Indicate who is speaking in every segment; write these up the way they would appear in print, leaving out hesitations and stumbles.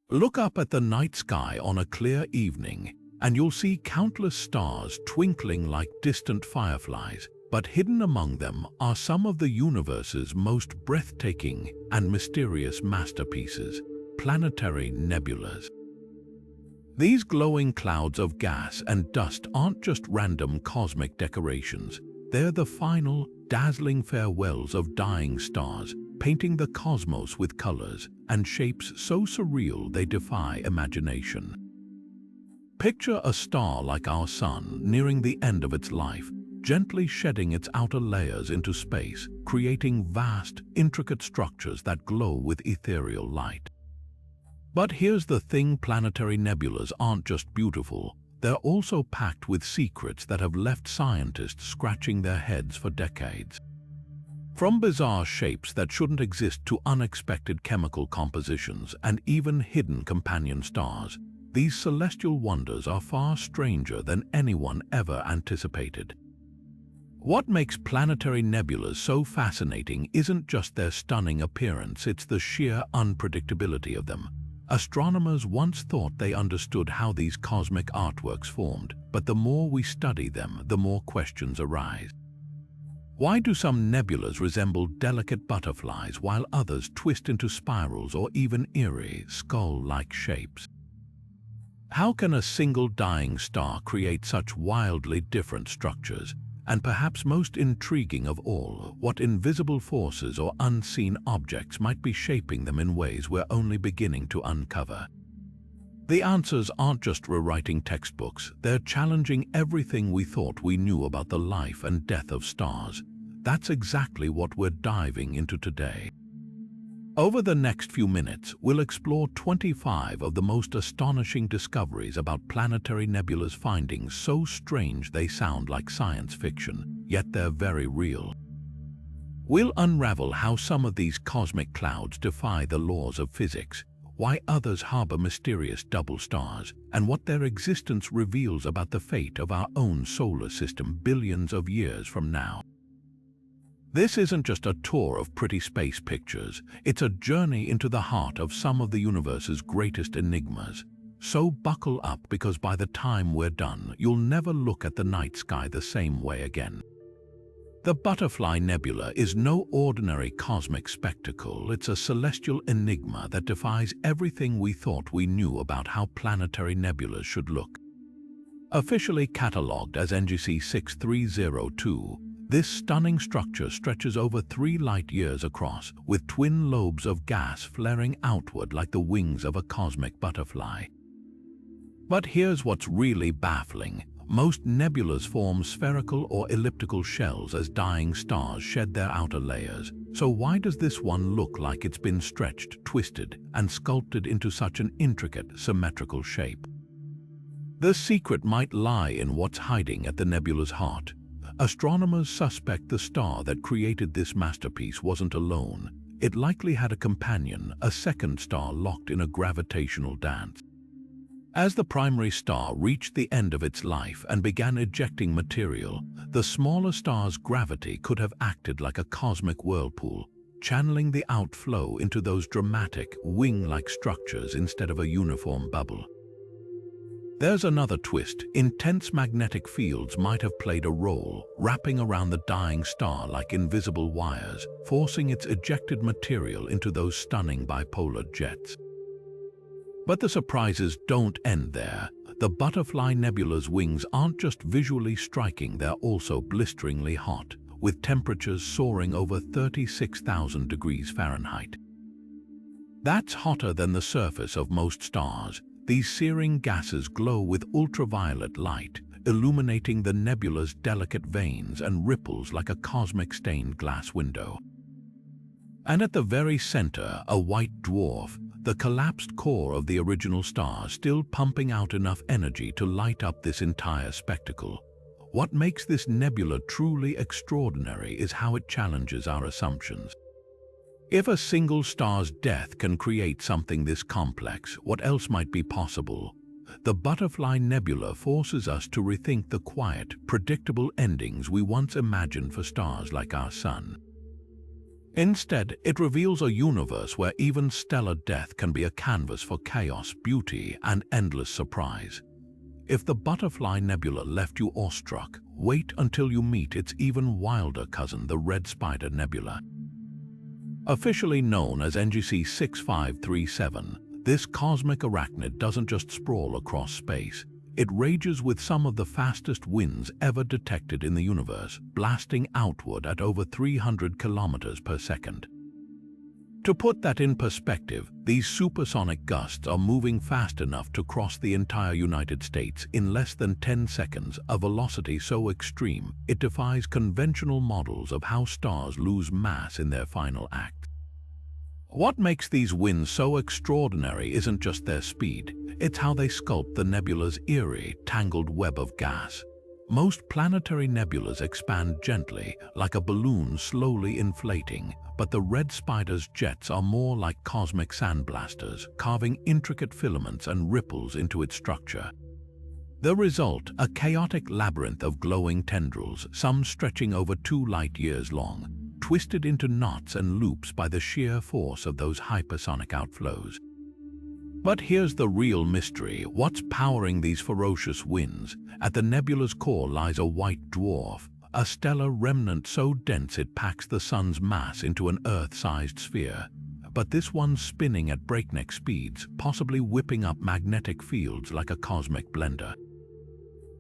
Speaker 1: Look up at the night sky on a clear evening, and you'll see countless stars twinkling like distant fireflies. But hidden among them are some of the universe's most breathtaking and mysterious masterpieces, planetary nebulas. These glowing clouds of gas and dust aren't just random cosmic decorations. They're the final, dazzling farewells of dying stars, painting the cosmos with colors and shapes so surreal they defy imagination. Picture a star like our Sun nearing the end of its life, gently shedding its outer layers into space, creating vast, intricate structures that glow with ethereal light. But here's the thing: planetary nebulas aren't just beautiful, they're also packed with secrets that have left scientists scratching their heads for decades. From bizarre shapes that shouldn't exist to unexpected chemical compositions and even hidden companion stars, these celestial wonders are far stranger than anyone ever anticipated. What makes planetary nebulas so fascinating isn't just their stunning appearance, it's the sheer unpredictability of them. Astronomers once thought they understood how these cosmic artworks formed, but the more we study them, the more questions arise. Why do some nebulas resemble delicate butterflies while others twist into spirals or even eerie, skull-like shapes? How can a single dying star create such wildly different structures? And perhaps most intriguing of all, what invisible forces or unseen objects might be shaping them in ways we're only beginning to uncover? The answers aren't just rewriting textbooks, they're challenging everything we thought we knew about the life and death of stars. That's exactly what we're diving into today. Over the next few minutes, we'll explore 25 of the most astonishing discoveries about planetary nebulas, findings so strange they sound like science fiction, yet they're very real. We'll unravel how some of these cosmic clouds defy the laws of physics, why others harbor mysterious double stars, and what their existence reveals about the fate of our own solar system billions of years from now. This isn't just a tour of pretty space pictures, it's a journey into the heart of some of the universe's greatest enigmas. So buckle up, because by the time we're done, you'll never look at the night sky the same way again. The Butterfly Nebula is no ordinary cosmic spectacle, it's a celestial enigma that defies everything we thought we knew about how planetary nebulas should look. Officially catalogued as NGC 6302, this stunning structure stretches over 3 light-years across, with twin lobes of gas flaring outward like the wings of a cosmic butterfly. But here's what's really baffling. Most nebulas form spherical or elliptical shells as dying stars shed their outer layers. So why does this one look like it's been stretched, twisted, and sculpted into such an intricate, symmetrical shape? The secret might lie in what's hiding at the nebula's heart. Astronomers suspect the star that created this masterpiece wasn't alone. It likely had a companion, a second star locked in a gravitational dance. As the primary star reached the end of its life and began ejecting material, the smaller star's gravity could have acted like a cosmic whirlpool, channeling the outflow into those dramatic, wing-like structures instead of a uniform bubble. There's another twist. Intense magnetic fields might have played a role, wrapping around the dying star like invisible wires, forcing its ejected material into those stunning bipolar jets. But the surprises don't end there. The Butterfly Nebula's wings aren't just visually striking, they're also blisteringly hot, with temperatures soaring over 36,000 degrees Fahrenheit. That's hotter than the surface of most stars. These searing gases glow with ultraviolet light, illuminating the nebula's delicate veins and ripples like a cosmic stained glass window. And at the very center, a white dwarf, the collapsed core of the original star, still pumping out enough energy to light up this entire spectacle. What makes this nebula truly extraordinary is how it challenges our assumptions. If a single star's death can create something this complex, what else might be possible? The Butterfly Nebula forces us to rethink the quiet, predictable endings we once imagined for stars like our Sun. Instead, it reveals a universe where even stellar death can be a canvas for chaos, beauty, and endless surprise. If the Butterfly Nebula left you awestruck, wait until you meet its even wilder cousin, the Red Spider Nebula. Officially known as NGC 6537, this cosmic arachnid doesn't just sprawl across space. It rages with some of the fastest winds ever detected in the universe, blasting outward at over 300 kilometers per second. To put that in perspective, these supersonic gusts are moving fast enough to cross the entire United States in less than 10 seconds, a velocity so extreme it defies conventional models of how stars lose mass in their final act. What makes these winds so extraordinary isn't just their speed, it's how they sculpt the nebula's eerie, tangled web of gas. Most planetary nebulas expand gently, like a balloon slowly inflating, but the Red Spider's jets are more like cosmic sandblasters, carving intricate filaments and ripples into its structure. The result, a chaotic labyrinth of glowing tendrils, some stretching over 2 light-years long, twisted into knots and loops by the sheer force of those hypersonic outflows. But here's the real mystery. What's powering these ferocious winds? At the nebula's core lies a white dwarf, a stellar remnant so dense it packs the sun's mass into an Earth-sized sphere. But this one's spinning at breakneck speeds, possibly whipping up magnetic fields like a cosmic blender.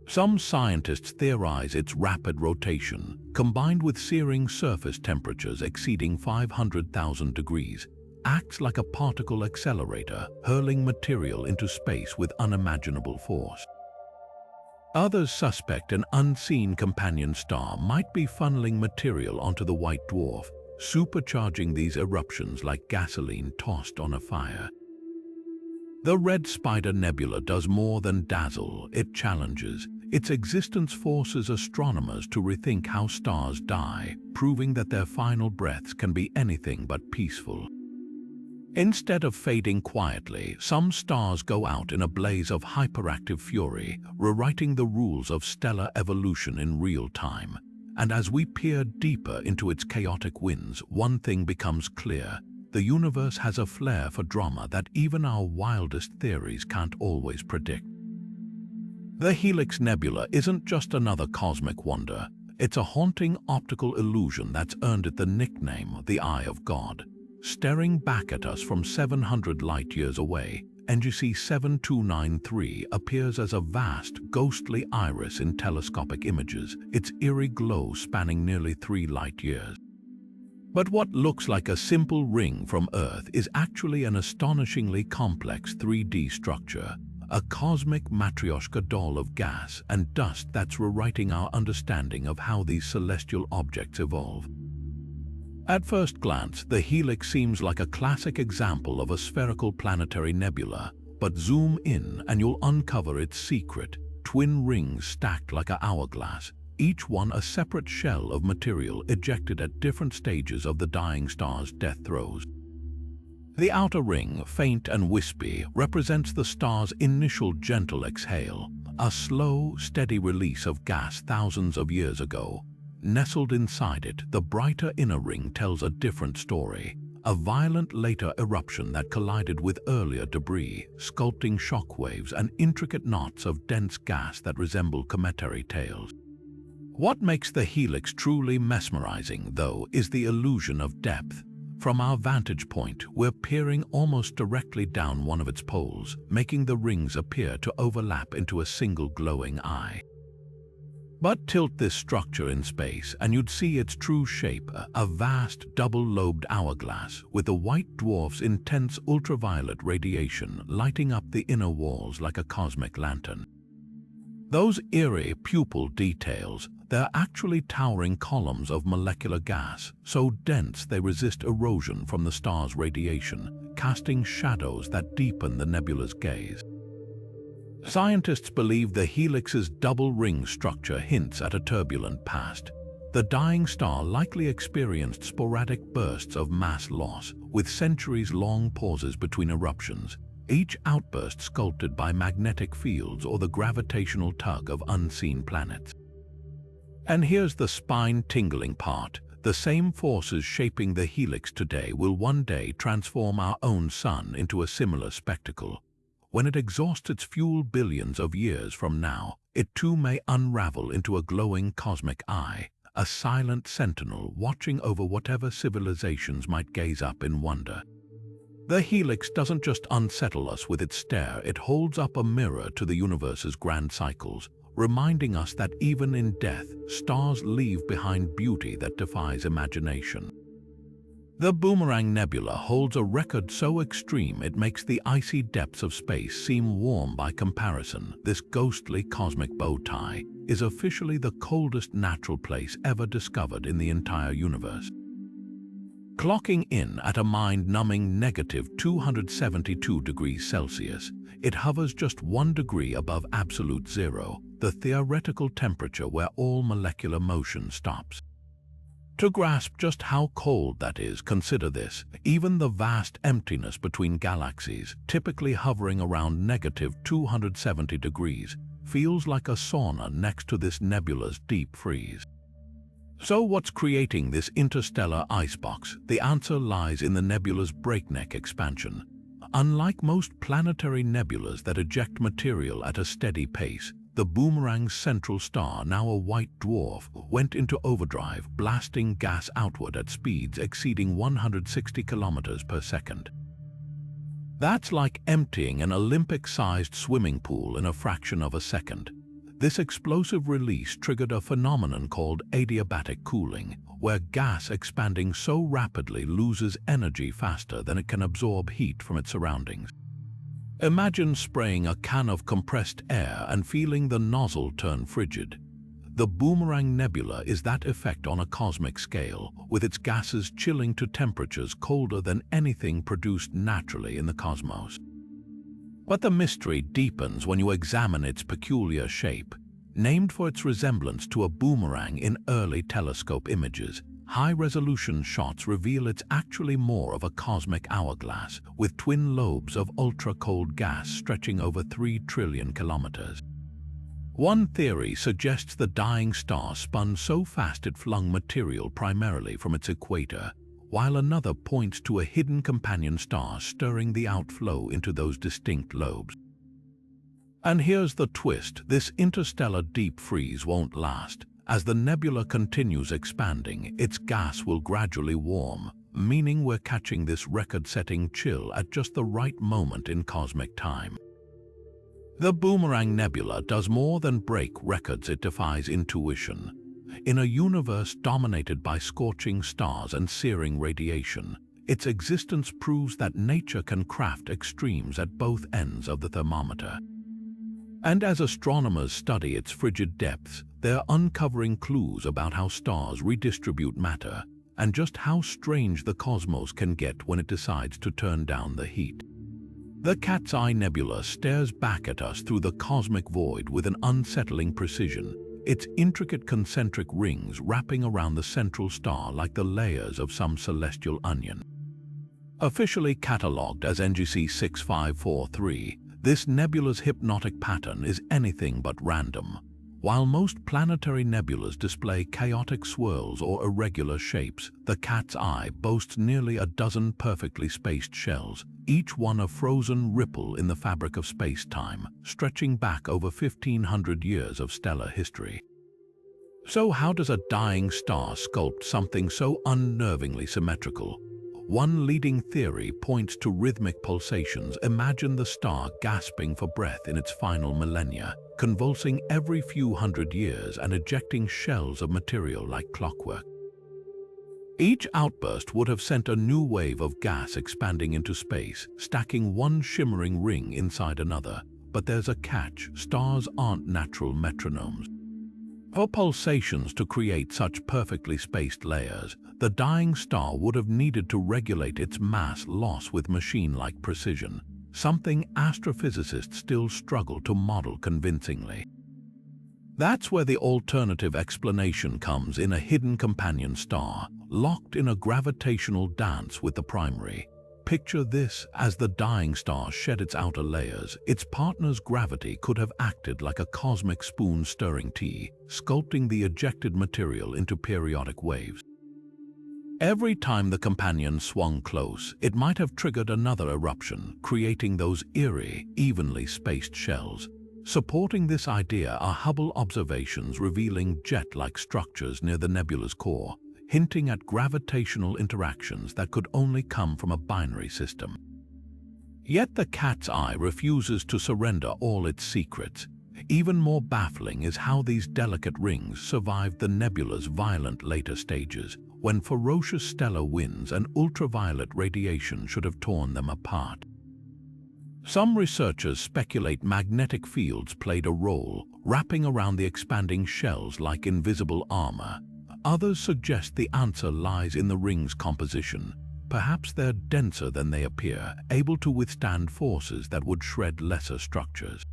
Speaker 1: Some scientists theorize its rapid rotation, combined with searing surface temperatures exceeding 500,000 degrees, acts like a particle accelerator, hurling material into space with unimaginable force. Others suspect an unseen companion star might be funneling material onto the white dwarf, supercharging these eruptions like gasoline tossed on a fire. The Red Spider Nebula does more than dazzle, it challenges. Its existence forces astronomers to rethink how stars die, proving that their final breaths can be anything but peaceful. Instead of fading quietly, some stars go out in a blaze of hyperactive fury, rewriting the rules of stellar evolution in real time. And as we peer deeper into its chaotic winds, one thing becomes clear. The universe has a flair for drama that even our wildest theories can't always predict. The Helix Nebula isn't just another cosmic wonder. It's a haunting optical illusion that's earned it the nickname the Eye of God. Staring back at us from 700 light-years away, NGC 7293 appears as a vast, ghostly iris in telescopic images, its eerie glow spanning nearly 3 light-years. But what looks like a simple ring from Earth is actually an astonishingly complex 3D structure, a cosmic matryoshka doll of gas and dust that's rewriting our understanding of how these celestial objects evolve. At first glance, the Helix seems like a classic example of a spherical planetary nebula, but zoom in and you'll uncover its secret: twin rings stacked like an hourglass, each one a separate shell of material ejected at different stages of the dying star's death throes. The outer ring, faint and wispy, represents the star's initial gentle exhale, a slow, steady release of gas thousands of years ago. Nestled inside it, the brighter inner ring tells a different story, a violent later eruption that collided with earlier debris, sculpting shockwaves and intricate knots of dense gas that resemble cometary tails. What makes the Helix truly mesmerizing, though, is the illusion of depth. From our vantage point, we're peering almost directly down one of its poles, making the rings appear to overlap into a single glowing eye. But tilt this structure in space and you'd see its true shape, a vast double-lobed hourglass with the white dwarf's intense ultraviolet radiation lighting up the inner walls like a cosmic lantern. Those eerie pupil details, they're actually towering columns of molecular gas, so dense they resist erosion from the star's radiation, casting shadows that deepen the nebula's gaze. Scientists believe the Helix's double-ring structure hints at a turbulent past. The dying star likely experienced sporadic bursts of mass loss, with centuries-long pauses between eruptions, each outburst sculpted by magnetic fields or the gravitational tug of unseen planets. And here's the spine-tingling part. the same forces shaping the Helix today will one day transform our own sun into a similar spectacle. When it exhausts its fuel billions of years from now, it too may unravel into a glowing cosmic eye, a silent sentinel watching over whatever civilizations might gaze up in wonder. The Helix doesn't just unsettle us with its stare, it holds up a mirror to the universe's grand cycles, reminding us that even in death, stars leave behind beauty that defies imagination. The Boomerang Nebula holds a record so extreme it makes the icy depths of space seem warm by comparison. This ghostly cosmic bow tie is officially the coldest natural place ever discovered in the entire universe. Clocking in at a mind-numbing negative 272 degrees Celsius, it hovers just 1 degree above absolute zero, the theoretical temperature where all molecular motion stops. To grasp just how cold that is, consider this: even the vast emptiness between galaxies, typically hovering around negative 270 degrees, feels like a sauna next to this nebula's deep freeze. So what's creating this interstellar icebox? The answer lies in the nebula's breakneck expansion. Unlike most planetary nebulas that eject material at a steady pace, the Boomerang's central star, now a white dwarf, went into overdrive, blasting gas outward at speeds exceeding 160 kilometers per second. That's like emptying an Olympic-sized swimming pool in a fraction of a second. This explosive release triggered a phenomenon called adiabatic cooling, where gas expanding so rapidly loses energy faster than it can absorb heat from its surroundings. Imagine spraying a can of compressed air and feeling the nozzle turn frigid. The Boomerang Nebula is that effect on a cosmic scale, with its gases chilling to temperatures colder than anything produced naturally in the cosmos. But the mystery deepens when you examine its peculiar shape. Named for its resemblance to a boomerang in early telescope images, high-resolution shots reveal it's actually more of a cosmic hourglass, with twin lobes of ultra-cold gas stretching over 3 trillion kilometers. One theory suggests the dying star spun so fast it flung material primarily from its equator, while another points to a hidden companion star stirring the outflow into those distinct lobes. And here's the twist: this interstellar deep freeze won't last. As the nebula continues expanding, its gas will gradually warm, meaning we're catching this record-setting chill at just the right moment in cosmic time. The Boomerang Nebula does more than break records, it defies intuition. In a universe dominated by scorching stars and searing radiation, its existence proves that nature can craft extremes at both ends of the thermometer. And as astronomers study its frigid depths, they're uncovering clues about how stars redistribute matter and just how strange the cosmos can get when it decides to turn down the heat. The Cat's Eye Nebula stares back at us through the cosmic void with an unsettling precision, its intricate concentric rings wrapping around the central star like the layers of some celestial onion. Officially catalogued as NGC 6543, this nebula's hypnotic pattern is anything but random. While most planetary nebulas display chaotic swirls or irregular shapes, the Cat's Eye boasts nearly a dozen perfectly spaced shells, each one a frozen ripple in the fabric of space-time, stretching back over 1,500 years of stellar history. So how does a dying star sculpt something so unnervingly symmetrical? One leading theory points to rhythmic pulsations. Imagine the star gasping for breath in its final millennia, convulsing every few hundred years and ejecting shells of material like clockwork. Each outburst would have sent a new wave of gas expanding into space, stacking one shimmering ring inside another. But there's a catch: stars aren't natural metronomes. For pulsations to create such perfectly spaced layers, the dying star would have needed to regulate its mass loss with machine-like precision, something astrophysicists still struggle to model convincingly. That's where the alternative explanation comes in: a hidden companion star, locked in a gravitational dance with the primary. Picture this: as the dying star shed its outer layers, its partner's gravity could have acted like a cosmic spoon stirring tea, sculpting the ejected material into periodic waves. Every time the companion swung close, it might have triggered another eruption, creating those eerie, evenly spaced shells. Supporting this idea are Hubble observations revealing jet-like structures near the nebula's core, hinting at gravitational interactions that could only come from a binary system. Yet the cat's eye refuses to surrender all its secrets. Even more baffling is how these delicate rings survived the nebula's violent later stages, when ferocious stellar winds and ultraviolet radiation should have torn them apart. Some researchers speculate magnetic fields played a role, wrapping around the expanding shells like invisible armor. Others suggest the answer lies in the ring's composition. Perhaps they're denser than they appear, able to withstand forces that would shred lesser structures.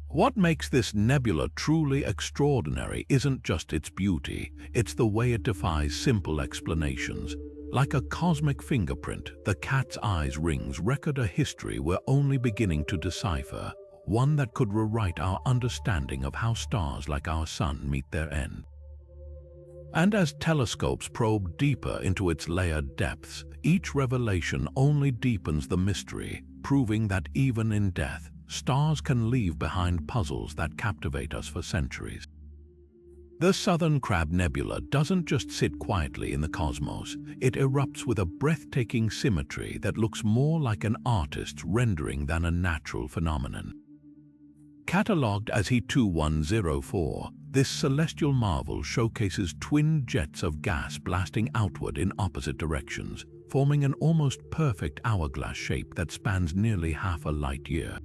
Speaker 1: What makes this nebula truly extraordinary isn't just its beauty, it's the way it defies simple explanations. Like a cosmic fingerprint, the cat's eye's rings record a history we're only beginning to decipher, one that could rewrite our understanding of how stars like our Sun meet their end. And as telescopes probe deeper into its layered depths, each revelation only deepens the mystery, proving that even in death, stars can leave behind puzzles that captivate us for centuries. The Southern Crab Nebula doesn't just sit quietly in the cosmos, it erupts with a breathtaking symmetry that looks more like an artist's rendering than a natural phenomenon. Catalogued as He2104, this celestial marvel showcases twin jets of gas blasting outward in opposite directions, forming an almost perfect hourglass shape that spans nearly half a light year.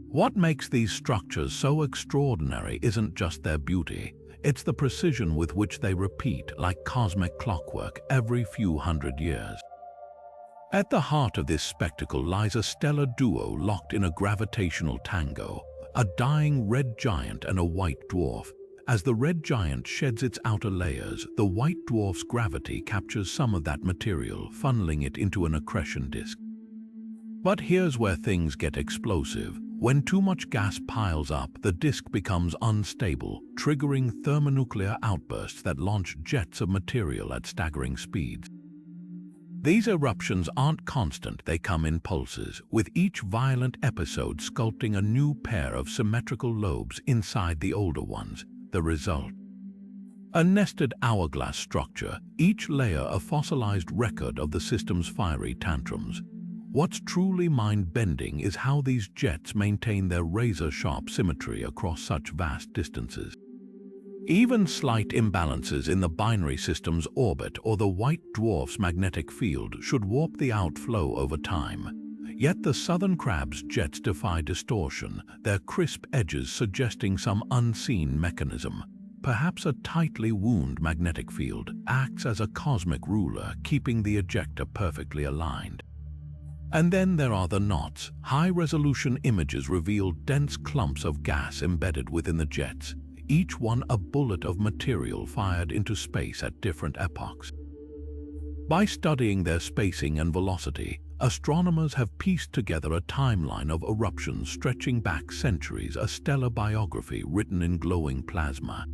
Speaker 1: What makes these structures so extraordinary isn't just their beauty, it's the precision with which they repeat like cosmic clockwork every few hundred years. At the heart of this spectacle lies a stellar duo locked in a gravitational tango, a dying red giant and a white dwarf. As the red giant sheds its outer layers, the white dwarf's gravity captures some of that material, funneling it into an accretion disk. But here's where things get explosive. When too much gas piles up, the disk becomes unstable, triggering thermonuclear outbursts that launch jets of material at staggering speeds. These eruptions aren't constant, they come in pulses, with each violent episode sculpting a new pair of symmetrical lobes inside the older ones. The result? A nested hourglass structure, each layer a fossilized record of the system's fiery tantrums. What's truly mind-bending is how these jets maintain their razor-sharp symmetry across such vast distances. Even slight imbalances in the binary system's orbit or the white dwarf's magnetic field should warp the outflow over time. Yet the southern crab's jets defy distortion, their crisp edges suggesting some unseen mechanism. Perhaps a tightly wound magnetic field acts as a cosmic ruler, keeping the ejector perfectly aligned. And then there are the knots. High-resolution images reveal dense clumps of gas embedded within the jets, each one a bullet of material fired into space at different epochs. By studying their spacing and velocity, astronomers have pieced together a timeline of eruptions stretching back centuries, a stellar biography written in glowing plasma.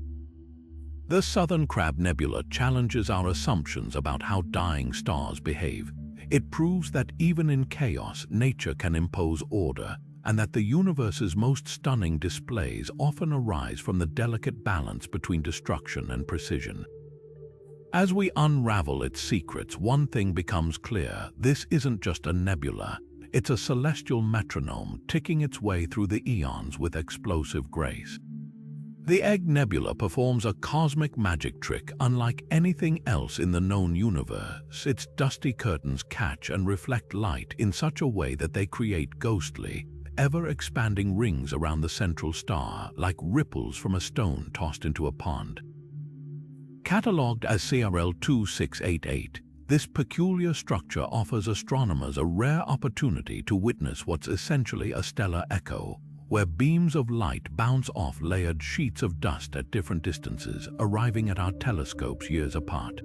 Speaker 1: The Southern Crab Nebula challenges our assumptions about how dying stars behave. It proves that even in chaos, nature can impose order, and that the universe's most stunning displays often arise from the delicate balance between destruction and precision. As we unravel its secrets, one thing becomes clear: this isn't just a nebula, it's a celestial metronome ticking its way through the eons with explosive grace. The Egg Nebula performs a cosmic magic trick unlike anything else in the known universe. Its dusty curtains catch and reflect light in such a way that they create ghostly, ever-expanding rings around the central star, like ripples from a stone tossed into a pond. Catalogued as CRL2688, this peculiar structure offers astronomers a rare opportunity to witness what's essentially a stellar echo, where beams of light bounce off layered sheets of dust at different distances, arriving at our telescopes years apart.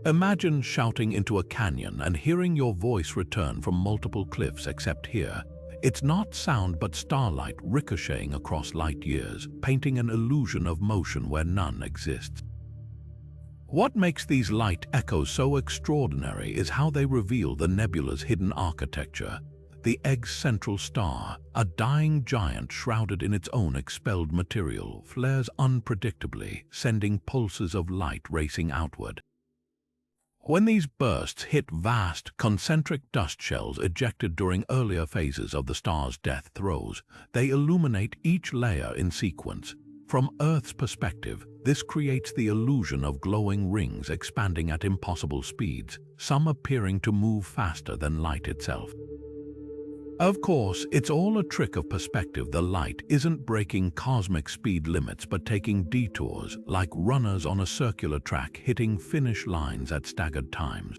Speaker 1: Imagine shouting into a canyon and hearing your voice return from multiple cliffs, except here, it's not sound but starlight ricocheting across light years, painting an illusion of motion where none exists. What makes these light echoes so extraordinary is how they reveal the nebula's hidden architecture. The egg's central star, a dying giant shrouded in its own expelled material, flares unpredictably, sending pulses of light racing outward. When these bursts hit vast, concentric dust shells ejected during earlier phases of the star's death throes, they illuminate each layer in sequence. From Earth's perspective, this creates the illusion of glowing rings expanding at impossible speeds, some appearing to move faster than light itself. Of course, it's all a trick of perspective. The light isn't breaking cosmic speed limits but taking detours, like runners on a circular track hitting finish lines at staggered times.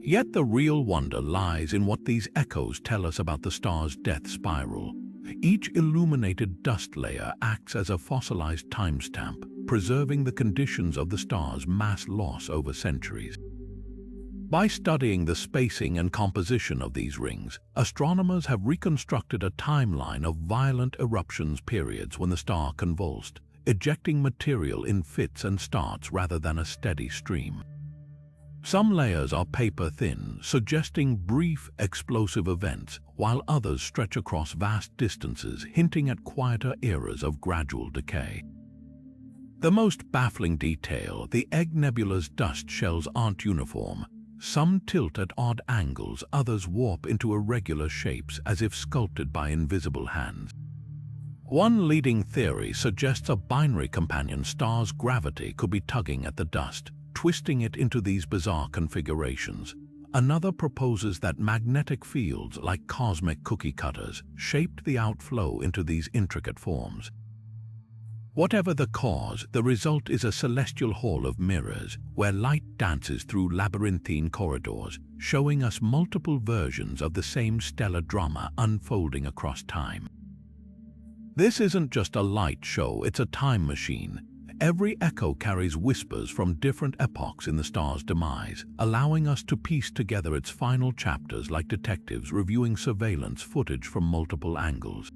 Speaker 1: Yet the real wonder lies in what these echoes tell us about the star's death spiral. Each illuminated dust layer acts as a fossilized timestamp, preserving the conditions of the star's mass loss over centuries. By studying the spacing and composition of these rings, astronomers have reconstructed a timeline of violent eruptions periods when the star convulsed, ejecting material in fits and starts rather than a steady stream. Some layers are paper-thin, suggesting brief, explosive events, while others stretch across vast distances, hinting at quieter eras of gradual decay. The most baffling detail, the egg nebula's dust shells aren't uniform. Some tilt at odd angles, others warp into irregular shapes as if sculpted by invisible hands. One leading theory suggests a binary companion star's gravity could be tugging at the dust, twisting it into these bizarre configurations. Another proposes that magnetic fields, like cosmic cookie cutters, shaped the outflow into these intricate forms. Whatever the cause, the result is a celestial hall of mirrors, where light dances through labyrinthine corridors, showing us multiple versions of the same stellar drama unfolding across time. This isn't just a light show, it's a time machine. Every echo carries whispers from different epochs in the star's demise, allowing us to piece together its final chapters like detectives reviewing surveillance footage from multiple angles.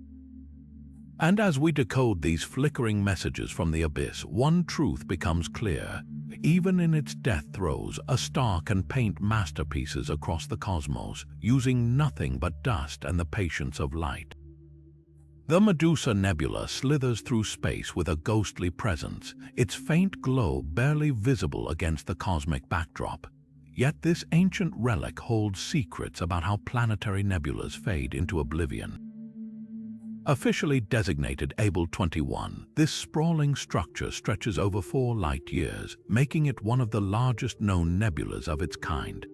Speaker 1: And as we decode these flickering messages from the abyss, one truth becomes clear. Even in its death throes, a star can paint masterpieces across the cosmos, using nothing but dust and the patience of light. The Medusa Nebula slithers through space with a ghostly presence, its faint glow barely visible against the cosmic backdrop. Yet this ancient relic holds secrets about how planetary nebulas fade into oblivion. Officially designated Able 21, this sprawling structure stretches over 4 light-years, making it one of the largest known nebulas of its kind.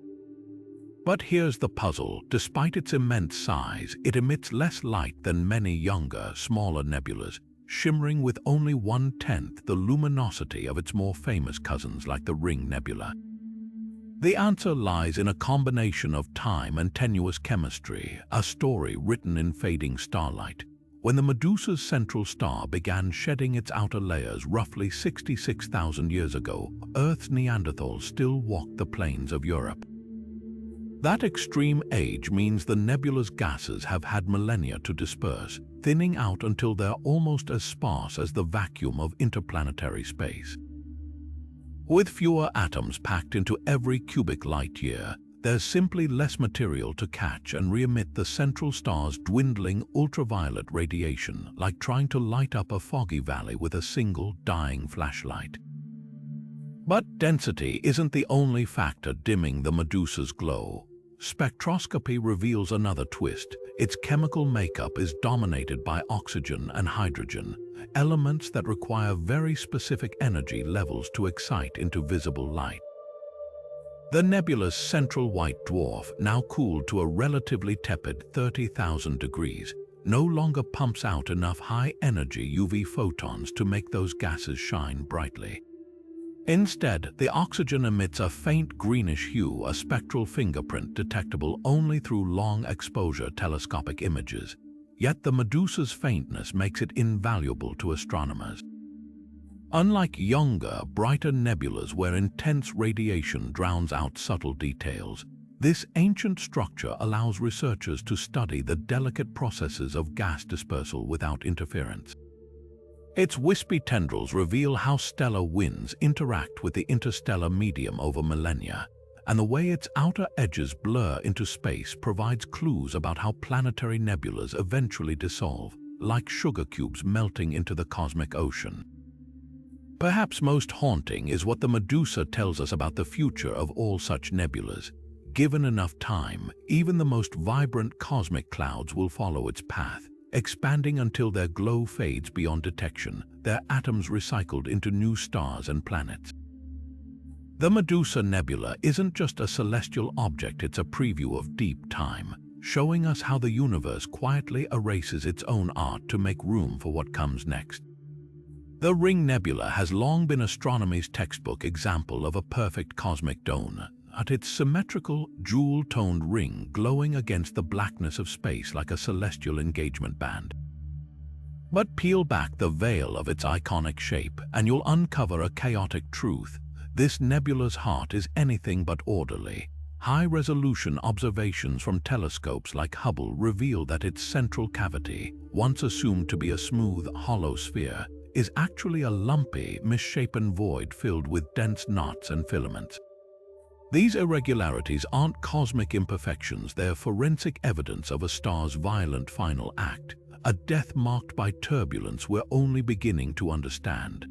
Speaker 1: But here's the puzzle. Despite its immense size, it emits less light than many younger, smaller nebulas, shimmering with only 1/10 the luminosity of its more famous cousins like the Ring Nebula. The answer lies in a combination of time and tenuous chemistry, a story written in fading starlight. When the Medusa's central star began shedding its outer layers roughly 66,000 years ago, Earth's Neanderthals still walked the plains of Europe. That extreme age means the nebula's gases have had millennia to disperse, thinning out until they're almost as sparse as the vacuum of interplanetary space. With fewer atoms packed into every cubic light-year, there's simply less material to catch and re-emit the central star's dwindling ultraviolet radiation, like trying to light up a foggy valley with a single dying flashlight. But density isn't the only factor dimming the Medusa's glow. Spectroscopy reveals another twist. Its chemical makeup is dominated by oxygen and hydrogen, elements that require very specific energy levels to excite into visible light. The nebula's central white dwarf, now cooled to a relatively tepid 30,000 degrees, no longer pumps out enough high-energy UV photons to make those gases shine brightly. Instead, the oxygen emits a faint greenish hue, a spectral fingerprint detectable only through long-exposure telescopic images. Yet the Medusa's faintness makes it invaluable to astronomers. Unlike younger, brighter nebulas where intense radiation drowns out subtle details, this ancient structure allows researchers to study the delicate processes of gas dispersal without interference. Its wispy tendrils reveal how stellar winds interact with the interstellar medium over millennia, and the way its outer edges blur into space provides clues about how planetary nebulas eventually dissolve, like sugar cubes melting into the cosmic ocean. Perhaps most haunting is what the Medusa tells us about the future of all such nebulas. Given enough time, even the most vibrant cosmic clouds will follow its path, expanding until their glow fades beyond detection, their atoms recycled into new stars and planets. The Medusa Nebula isn't just a celestial object, it's a preview of deep time, showing us how the universe quietly erases its own art to make room for what comes next. The Ring Nebula has long been astronomy's textbook example of a perfect cosmic dome, at its symmetrical, jewel-toned ring glowing against the blackness of space like a celestial engagement band. But peel back the veil of its iconic shape, and you'll uncover a chaotic truth. This nebula's heart is anything but orderly. High-resolution observations from telescopes like Hubble reveal that its central cavity, once assumed to be a smooth, hollow sphere, is actually a lumpy, misshapen void filled with dense knots and filaments. These irregularities aren't cosmic imperfections, they're forensic evidence of a star's violent final act, a death marked by turbulence we're only beginning to understand.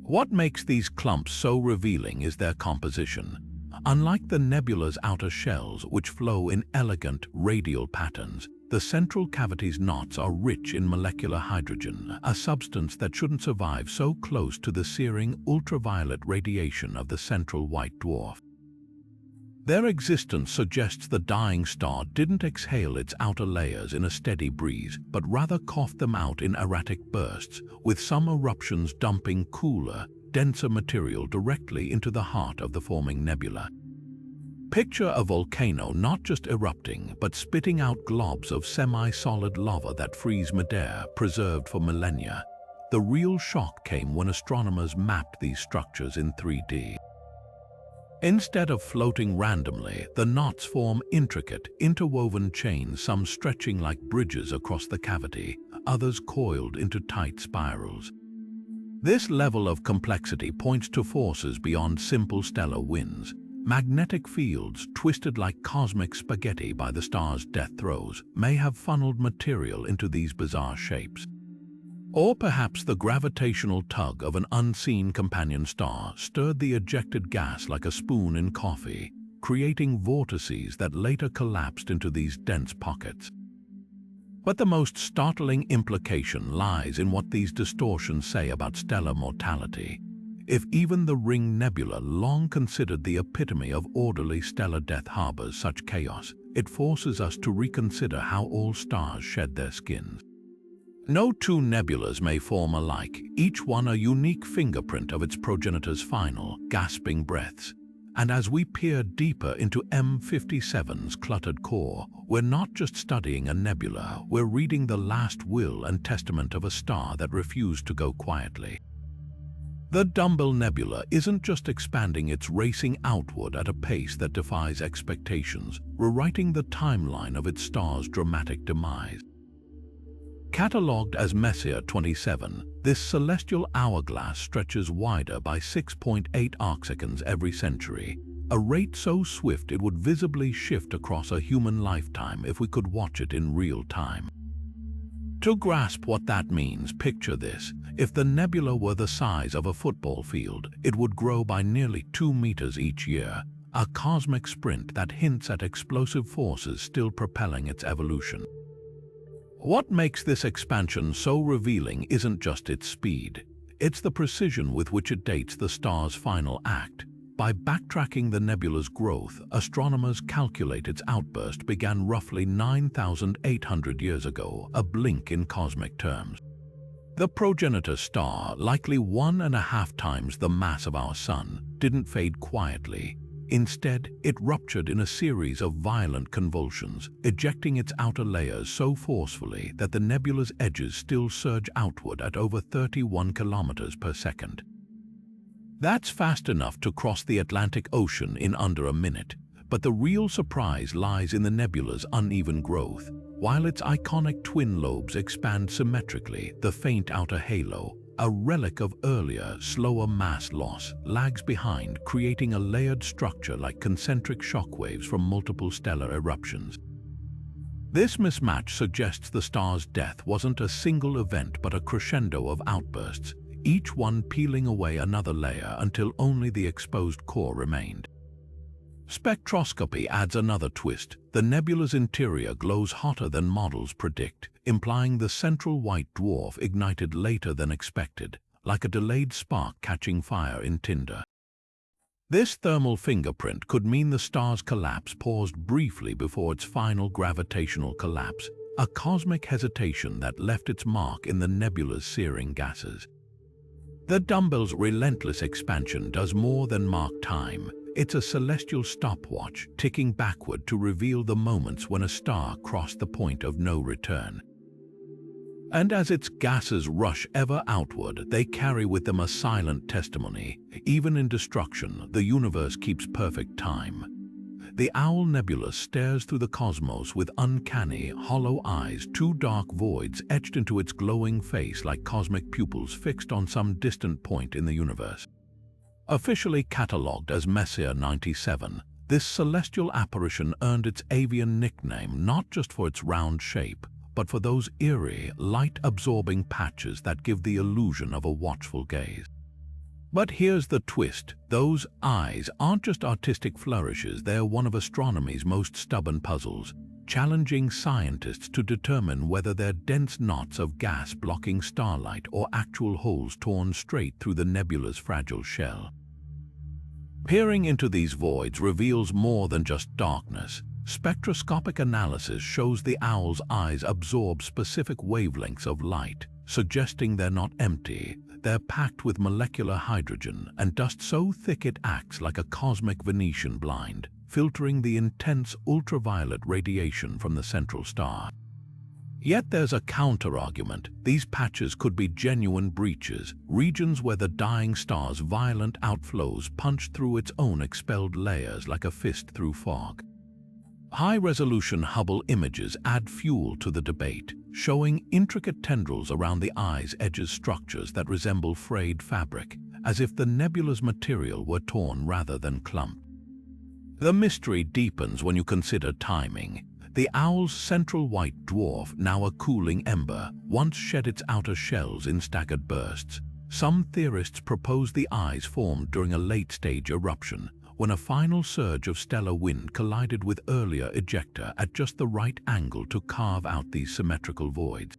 Speaker 1: What makes these clumps so revealing is their composition. Unlike the nebula's outer shells, which flow in elegant, radial patterns, the central cavity's knots are rich in molecular hydrogen, a substance that shouldn't survive so close to the searing ultraviolet radiation of the central white dwarf. Their existence suggests the dying star didn't exhale its outer layers in a steady breeze, but rather coughed them out in erratic bursts, with some eruptions dumping cooler, denser material directly into the heart of the forming nebula. Picture a volcano not just erupting, but spitting out globs of semi-solid lava that freeze midair, preserved for millennia. The real shock came when astronomers mapped these structures in 3D. Instead of floating randomly, the knots form intricate, interwoven chains, some stretching like bridges across the cavity, others coiled into tight spirals. This level of complexity points to forces beyond simple stellar winds. Magnetic fields, twisted like cosmic spaghetti by the star's death throes, may have funneled material into these bizarre shapes. Or perhaps the gravitational tug of an unseen companion star stirred the ejected gas like a spoon in coffee, creating vortices that later collapsed into these dense pockets. But the most startling implication lies in what these distortions say about stellar mortality. If even the Ring Nebula, long considered the epitome of orderly stellar death, harbors such chaos, it forces us to reconsider how all stars shed their skins. No two nebulas may form alike, each one a unique fingerprint of its progenitor's final, gasping breaths. And as we peer deeper into M57's cluttered core, we're not just studying a nebula, we're reading the last will and testament of a star that refused to go quietly. The Unveil Nebula isn't just expanding, it's racing outward at a pace that defies expectations, rewriting the timeline of its star's dramatic demise. Catalogued as Messier 27, this celestial hourglass stretches wider by 6.8 arcseconds every century, a rate so swift it would visibly shift across a human lifetime if we could watch it in real time. To grasp what that means, picture this. If the nebula were the size of a football field, it would grow by nearly 2 meters each year, a cosmic sprint that hints at explosive forces still propelling its evolution. What makes this expansion so revealing isn't just its speed, it's the precision with which it dates the star's final act. By backtracking the nebula's growth, astronomers calculate its outburst began roughly 9,800 years ago, a blink in cosmic terms. The progenitor star, likely 1.5 times the mass of our Sun, didn't fade quietly. Instead, it ruptured in a series of violent convulsions, ejecting its outer layers so forcefully that the nebula's edges still surge outward at over 31 kilometers per second. That's fast enough to cross the Atlantic Ocean in under a minute, but the real surprise lies in the nebula's uneven growth. While its iconic twin lobes expand symmetrically, the faint outer halo, a relic of earlier, slower mass loss, lags behind, creating a layered structure like concentric shockwaves from multiple stellar eruptions. This mismatch suggests the star's death wasn't a single event but a crescendo of outbursts, each one peeling away another layer until only the exposed core remained. Spectroscopy adds another twist. The nebula's interior glows hotter than models predict, implying the central white dwarf ignited later than expected, like a delayed spark catching fire in tinder. This thermal fingerprint could mean the star's collapse paused briefly before its final gravitational collapse, a cosmic hesitation that left its mark in the nebula's searing gases. The dumbbell's relentless expansion does more than mark time. It's a celestial stopwatch, ticking backward to reveal the moments when a star crossed the point of no return. And as its gases rush ever outward, they carry with them a silent testimony. Even in destruction, the universe keeps perfect time. The Owl Nebula stares through the cosmos with uncanny, hollow eyes, two dark voids etched into its glowing face like cosmic pupils fixed on some distant point in the universe. Officially catalogued as Messier 97, this celestial apparition earned its avian nickname not just for its round shape, but for those eerie, light-absorbing patches that give the illusion of a watchful gaze. But here's the twist. Those eyes aren't just artistic flourishes, they're one of astronomy's most stubborn puzzles, challenging scientists to determine whether they're dense knots of gas blocking starlight or actual holes torn straight through the nebula's fragile shell. Peering into these voids reveals more than just darkness. Spectroscopic analysis shows the owl's eyes absorb specific wavelengths of light, suggesting they're not empty. They're packed with molecular hydrogen and dust so thick it acts like a cosmic Venetian blind, filtering the intense ultraviolet radiation from the central star. Yet there's a counter-argument. These patches could be genuine breaches, regions where the dying star's violent outflows punch through its own expelled layers like a fist through fog. High-resolution Hubble images add fuel to the debate, showing intricate tendrils around the eye's edges, structures that resemble frayed fabric, as if the nebula's material were torn rather than clumped. The mystery deepens when you consider timing. The owl's central white dwarf, now a cooling ember, once shed its outer shells in staggered bursts. Some theorists propose the eyes formed during a late-stage eruption, when a final surge of stellar wind collided with earlier ejecta at just the right angle to carve out these symmetrical voids.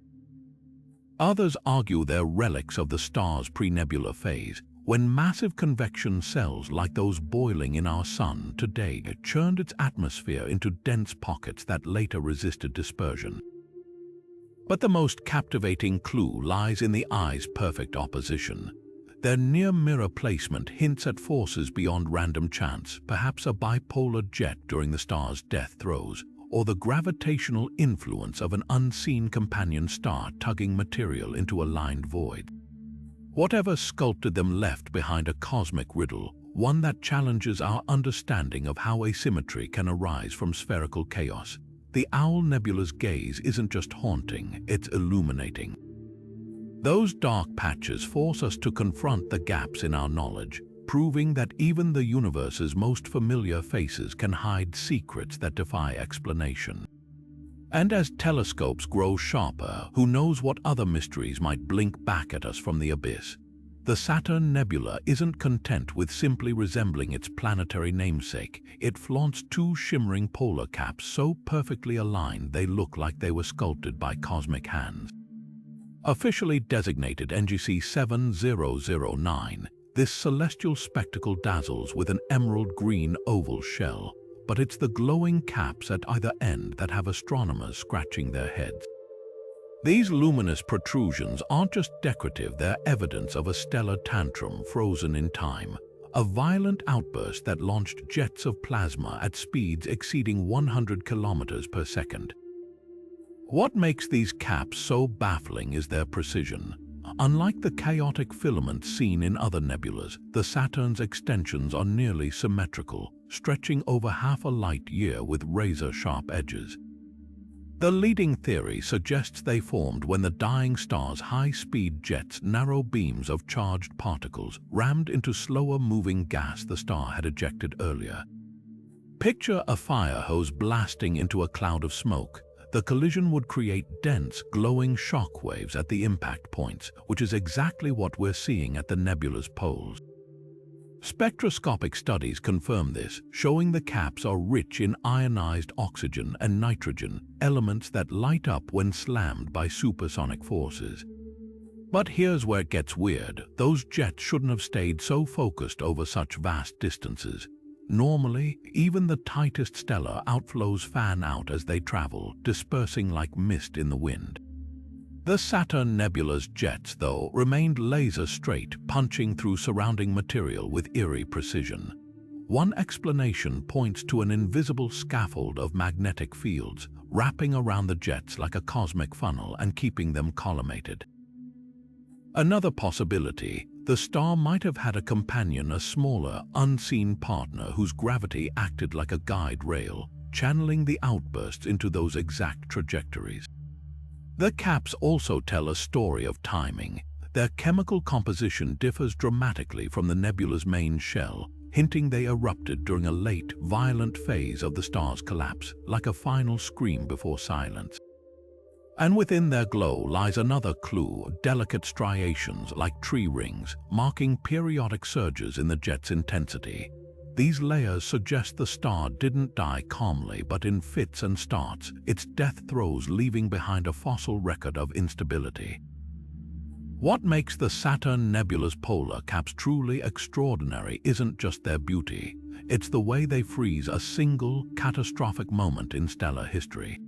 Speaker 1: Others argue they're relics of the star's pre-nebular phase, when massive convection cells like those boiling in our sun today churned its atmosphere into dense pockets that later resisted dispersion. But the most captivating clue lies in the eye's perfect opposition. Their near-mirror placement hints at forces beyond random chance, perhaps a bipolar jet during the star's death throes, or the gravitational influence of an unseen companion star tugging material into a lined void. Whatever sculpted them left behind a cosmic riddle, one that challenges our understanding of how asymmetry can arise from spherical chaos. The Owl Nebula's gaze isn't just haunting, it's illuminating. Those dark patches force us to confront the gaps in our knowledge, proving that even the universe's most familiar faces can hide secrets that defy explanation. And as telescopes grow sharper, who knows what other mysteries might blink back at us from the abyss? The Saturn Nebula isn't content with simply resembling its planetary namesake. It flaunts two shimmering polar caps so perfectly aligned they look like they were sculpted by cosmic hands. Officially designated NGC 7009, this celestial spectacle dazzles with an emerald green oval shell, but it's the glowing caps at either end that have astronomers scratching their heads. These luminous protrusions aren't just decorative, they're evidence of a stellar tantrum frozen in time, a violent outburst that launched jets of plasma at speeds exceeding 100 kilometers per second. What makes these caps so baffling is their precision. Unlike the chaotic filaments seen in other nebulas, the Saturn's extensions are nearly symmetrical, stretching over half a light year with razor-sharp edges. The leading theory suggests they formed when the dying star's high-speed jets, narrow beams of charged particles, rammed into slower-moving gas the star had ejected earlier. Picture a fire hose blasting into a cloud of smoke. The collision would create dense, glowing shock waves at the impact points, which is exactly what we're seeing at the nebula's poles. Spectroscopic studies confirm this, showing the caps are rich in ionized oxygen and nitrogen, elements that light up when slammed by supersonic forces. But here's where it gets weird. Those jets shouldn't have stayed so focused over such vast distances. Normally, even the tightest stellar outflows fan out as they travel, dispersing like mist in the wind. The Saturn Nebula's jets, though, remained laser-straight, punching through surrounding material with eerie precision. One explanation points to an invisible scaffold of magnetic fields, wrapping around the jets like a cosmic funnel and keeping them collimated. Another possibility, the star might have had a companion, a smaller, unseen partner whose gravity acted like a guide rail, channeling the outbursts into those exact trajectories. The caps also tell a story of timing. Their chemical composition differs dramatically from the nebula's main shell, hinting they erupted during a late, violent phase of the star's collapse, like a final scream before silence. And within their glow lies another clue, delicate striations like tree rings, marking periodic surges in the jet's intensity. These layers suggest the star didn't die calmly, but in fits and starts, its death throes leaving behind a fossil record of instability. What makes the Saturn Nebula's polar caps truly extraordinary isn't just their beauty, it's the way they freeze a single, catastrophic moment in stellar history.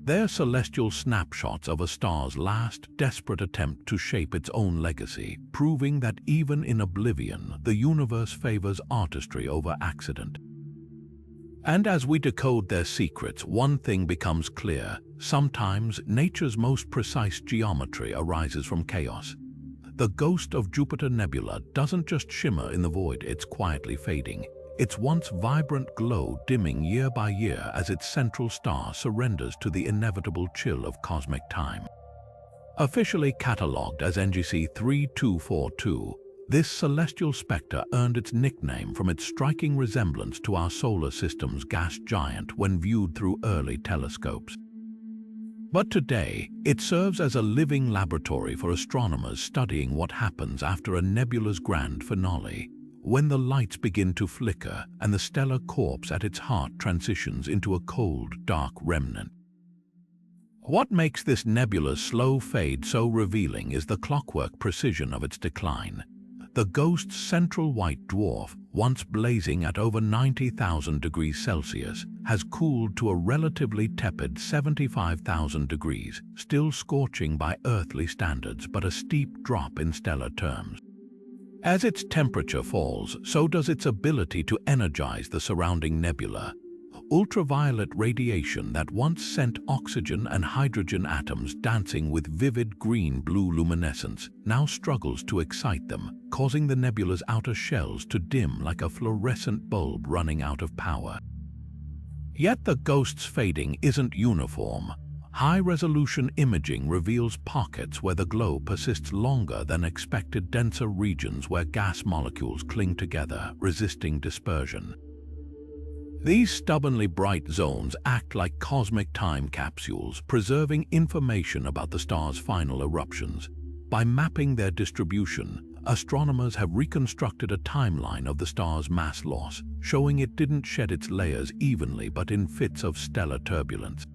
Speaker 1: They're celestial snapshots of a star's last, desperate attempt to shape its own legacy, proving that even in oblivion, the universe favors artistry over accident. And as we decode their secrets, one thing becomes clear. Sometimes, nature's most precise geometry arises from chaos. The ghost of Jupiter Nebula doesn't just shimmer in the void, it's quietly fading. Its once vibrant glow dimming year by year as its central star surrenders to the inevitable chill of cosmic time. Officially catalogued as NGC 3242, this celestial spectre earned its nickname from its striking resemblance to our solar system's gas giant when viewed through early telescopes. But today, it serves as a living laboratory for astronomers studying what happens after a nebula's grand finale, when the lights begin to flicker and the stellar corpse at its heart transitions into a cold, dark remnant. What makes this nebula's slow fade so revealing is the clockwork precision of its decline. The ghost's central white dwarf, once blazing at over 90,000 degrees Celsius, has cooled to a relatively tepid 75,000 degrees, still scorching by earthly standards but a steep drop in stellar terms. As its temperature falls, so does its ability to energize the surrounding nebula. Ultraviolet radiation that once sent oxygen and hydrogen atoms dancing with vivid green-blue luminescence now struggles to excite them, causing the nebula's outer shells to dim like a fluorescent bulb running out of power. Yet the ghost's fading isn't uniform. High-resolution imaging reveals pockets where the glow persists longer than expected, denser regions where gas molecules cling together, resisting dispersion. These stubbornly bright zones act like cosmic time capsules, preserving information about the star's final eruptions. By mapping their distribution, astronomers have reconstructed a timeline of the star's mass loss, showing it didn't shed its layers evenly but in fits of stellar turbulence.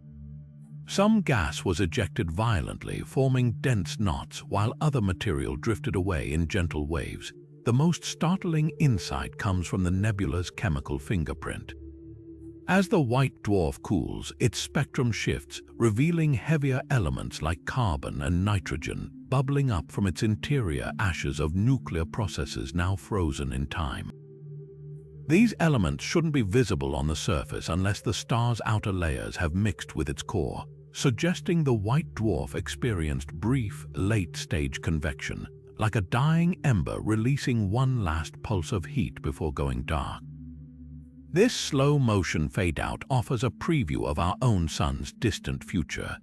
Speaker 1: Some gas was ejected violently, forming dense knots, while other material drifted away in gentle waves. The most startling insight comes from the nebula's chemical fingerprint. As the white dwarf cools, its spectrum shifts, revealing heavier elements like carbon and nitrogen, bubbling up from its interior, ashes of nuclear processes now frozen in time. These elements shouldn't be visible on the surface unless the star's outer layers have mixed with its core, suggesting the white dwarf experienced brief, late-stage convection, like a dying ember releasing one last pulse of heat before going dark. This slow-motion fade-out offers a preview of our own sun's distant future.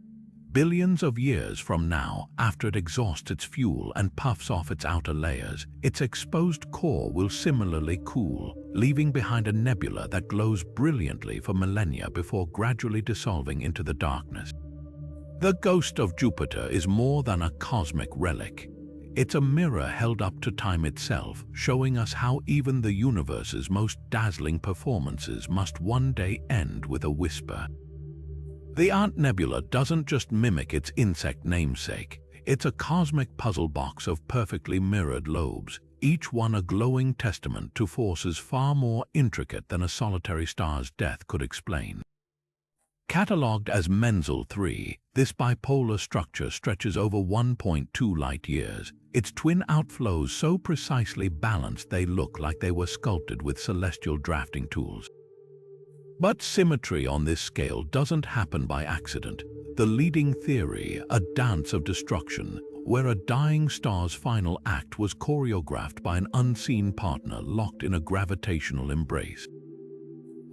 Speaker 1: Billions of years from now, after it exhausts its fuel and puffs off its outer layers, its exposed core will similarly cool, leaving behind a nebula that glows brilliantly for millennia before gradually dissolving into the darkness. The ghost of Jupiter is more than a cosmic relic. It's a mirror held up to time itself, showing us how even the universe's most dazzling performances must one day end with a whisper. The Ant Nebula doesn't just mimic its insect namesake. It's a cosmic puzzle box of perfectly mirrored lobes, each one a glowing testament to forces far more intricate than a solitary star's death could explain. Catalogued as Menzel 3, this bipolar structure stretches over 1.2 light-years, its twin outflows so precisely balanced they look like they were sculpted with celestial drafting tools. But symmetry on this scale doesn't happen by accident. The leading theory, a dance of destruction, where a dying star's final act was choreographed by an unseen partner locked in a gravitational embrace.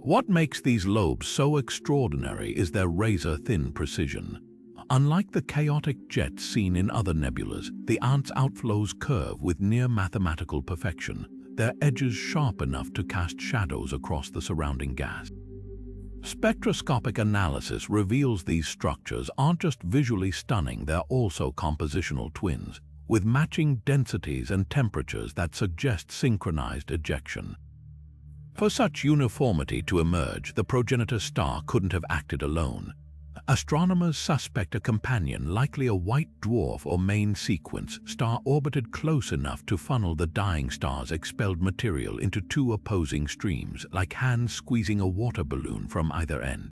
Speaker 1: What makes these lobes so extraordinary is their razor-thin precision. Unlike the chaotic jets seen in other nebulas, the Ant's outflows curve with near-mathematical perfection, their edges sharp enough to cast shadows across the surrounding gas. Spectroscopic analysis reveals these structures aren't just visually stunning, they're also compositional twins, with matching densities and temperatures that suggest synchronized ejection. For such uniformity to emerge, the progenitor star couldn't have acted alone. Astronomers suspect a companion, likely a white dwarf or main sequence star, orbited close enough to funnel the dying star's expelled material into two opposing streams, like hands squeezing a water balloon from either end.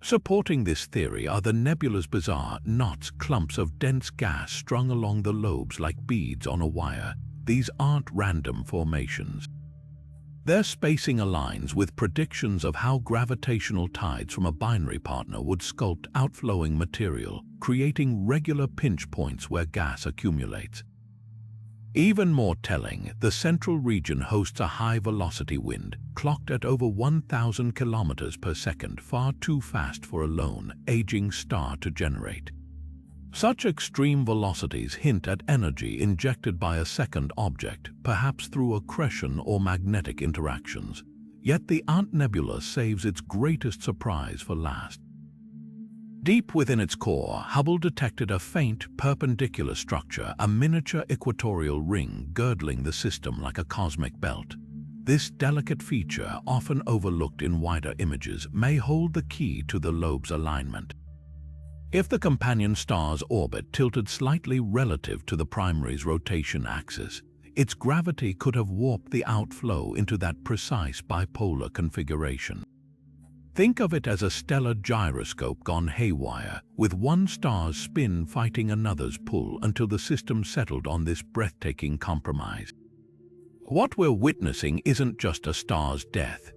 Speaker 1: Supporting this theory are the nebula's bizarre knots, clumps of dense gas strung along the lobes like beads on a wire. These aren't random formations. Their spacing aligns with predictions of how gravitational tides from a binary partner would sculpt outflowing material, creating regular pinch points where gas accumulates. Even more telling, the central region hosts a high-velocity wind, clocked at over 1,000 kilometers per second, far too fast for a lone, aging star to generate. Such extreme velocities hint at energy injected by a second object, perhaps through accretion or magnetic interactions. Yet the Ant Nebula saves its greatest surprise for last. Deep within its core, Hubble detected a faint, perpendicular structure, a miniature equatorial ring girdling the system like a cosmic belt. This delicate feature, often overlooked in wider images, may hold the key to the lobe's alignment. If the companion star's orbit tilted slightly relative to the primary's rotation axis, its gravity could have warped the outflow into that precise bipolar configuration. Think of it as a stellar gyroscope gone haywire, with one star's spin fighting another's pull until the system settled on this breathtaking compromise. What we're witnessing isn't just a star's death.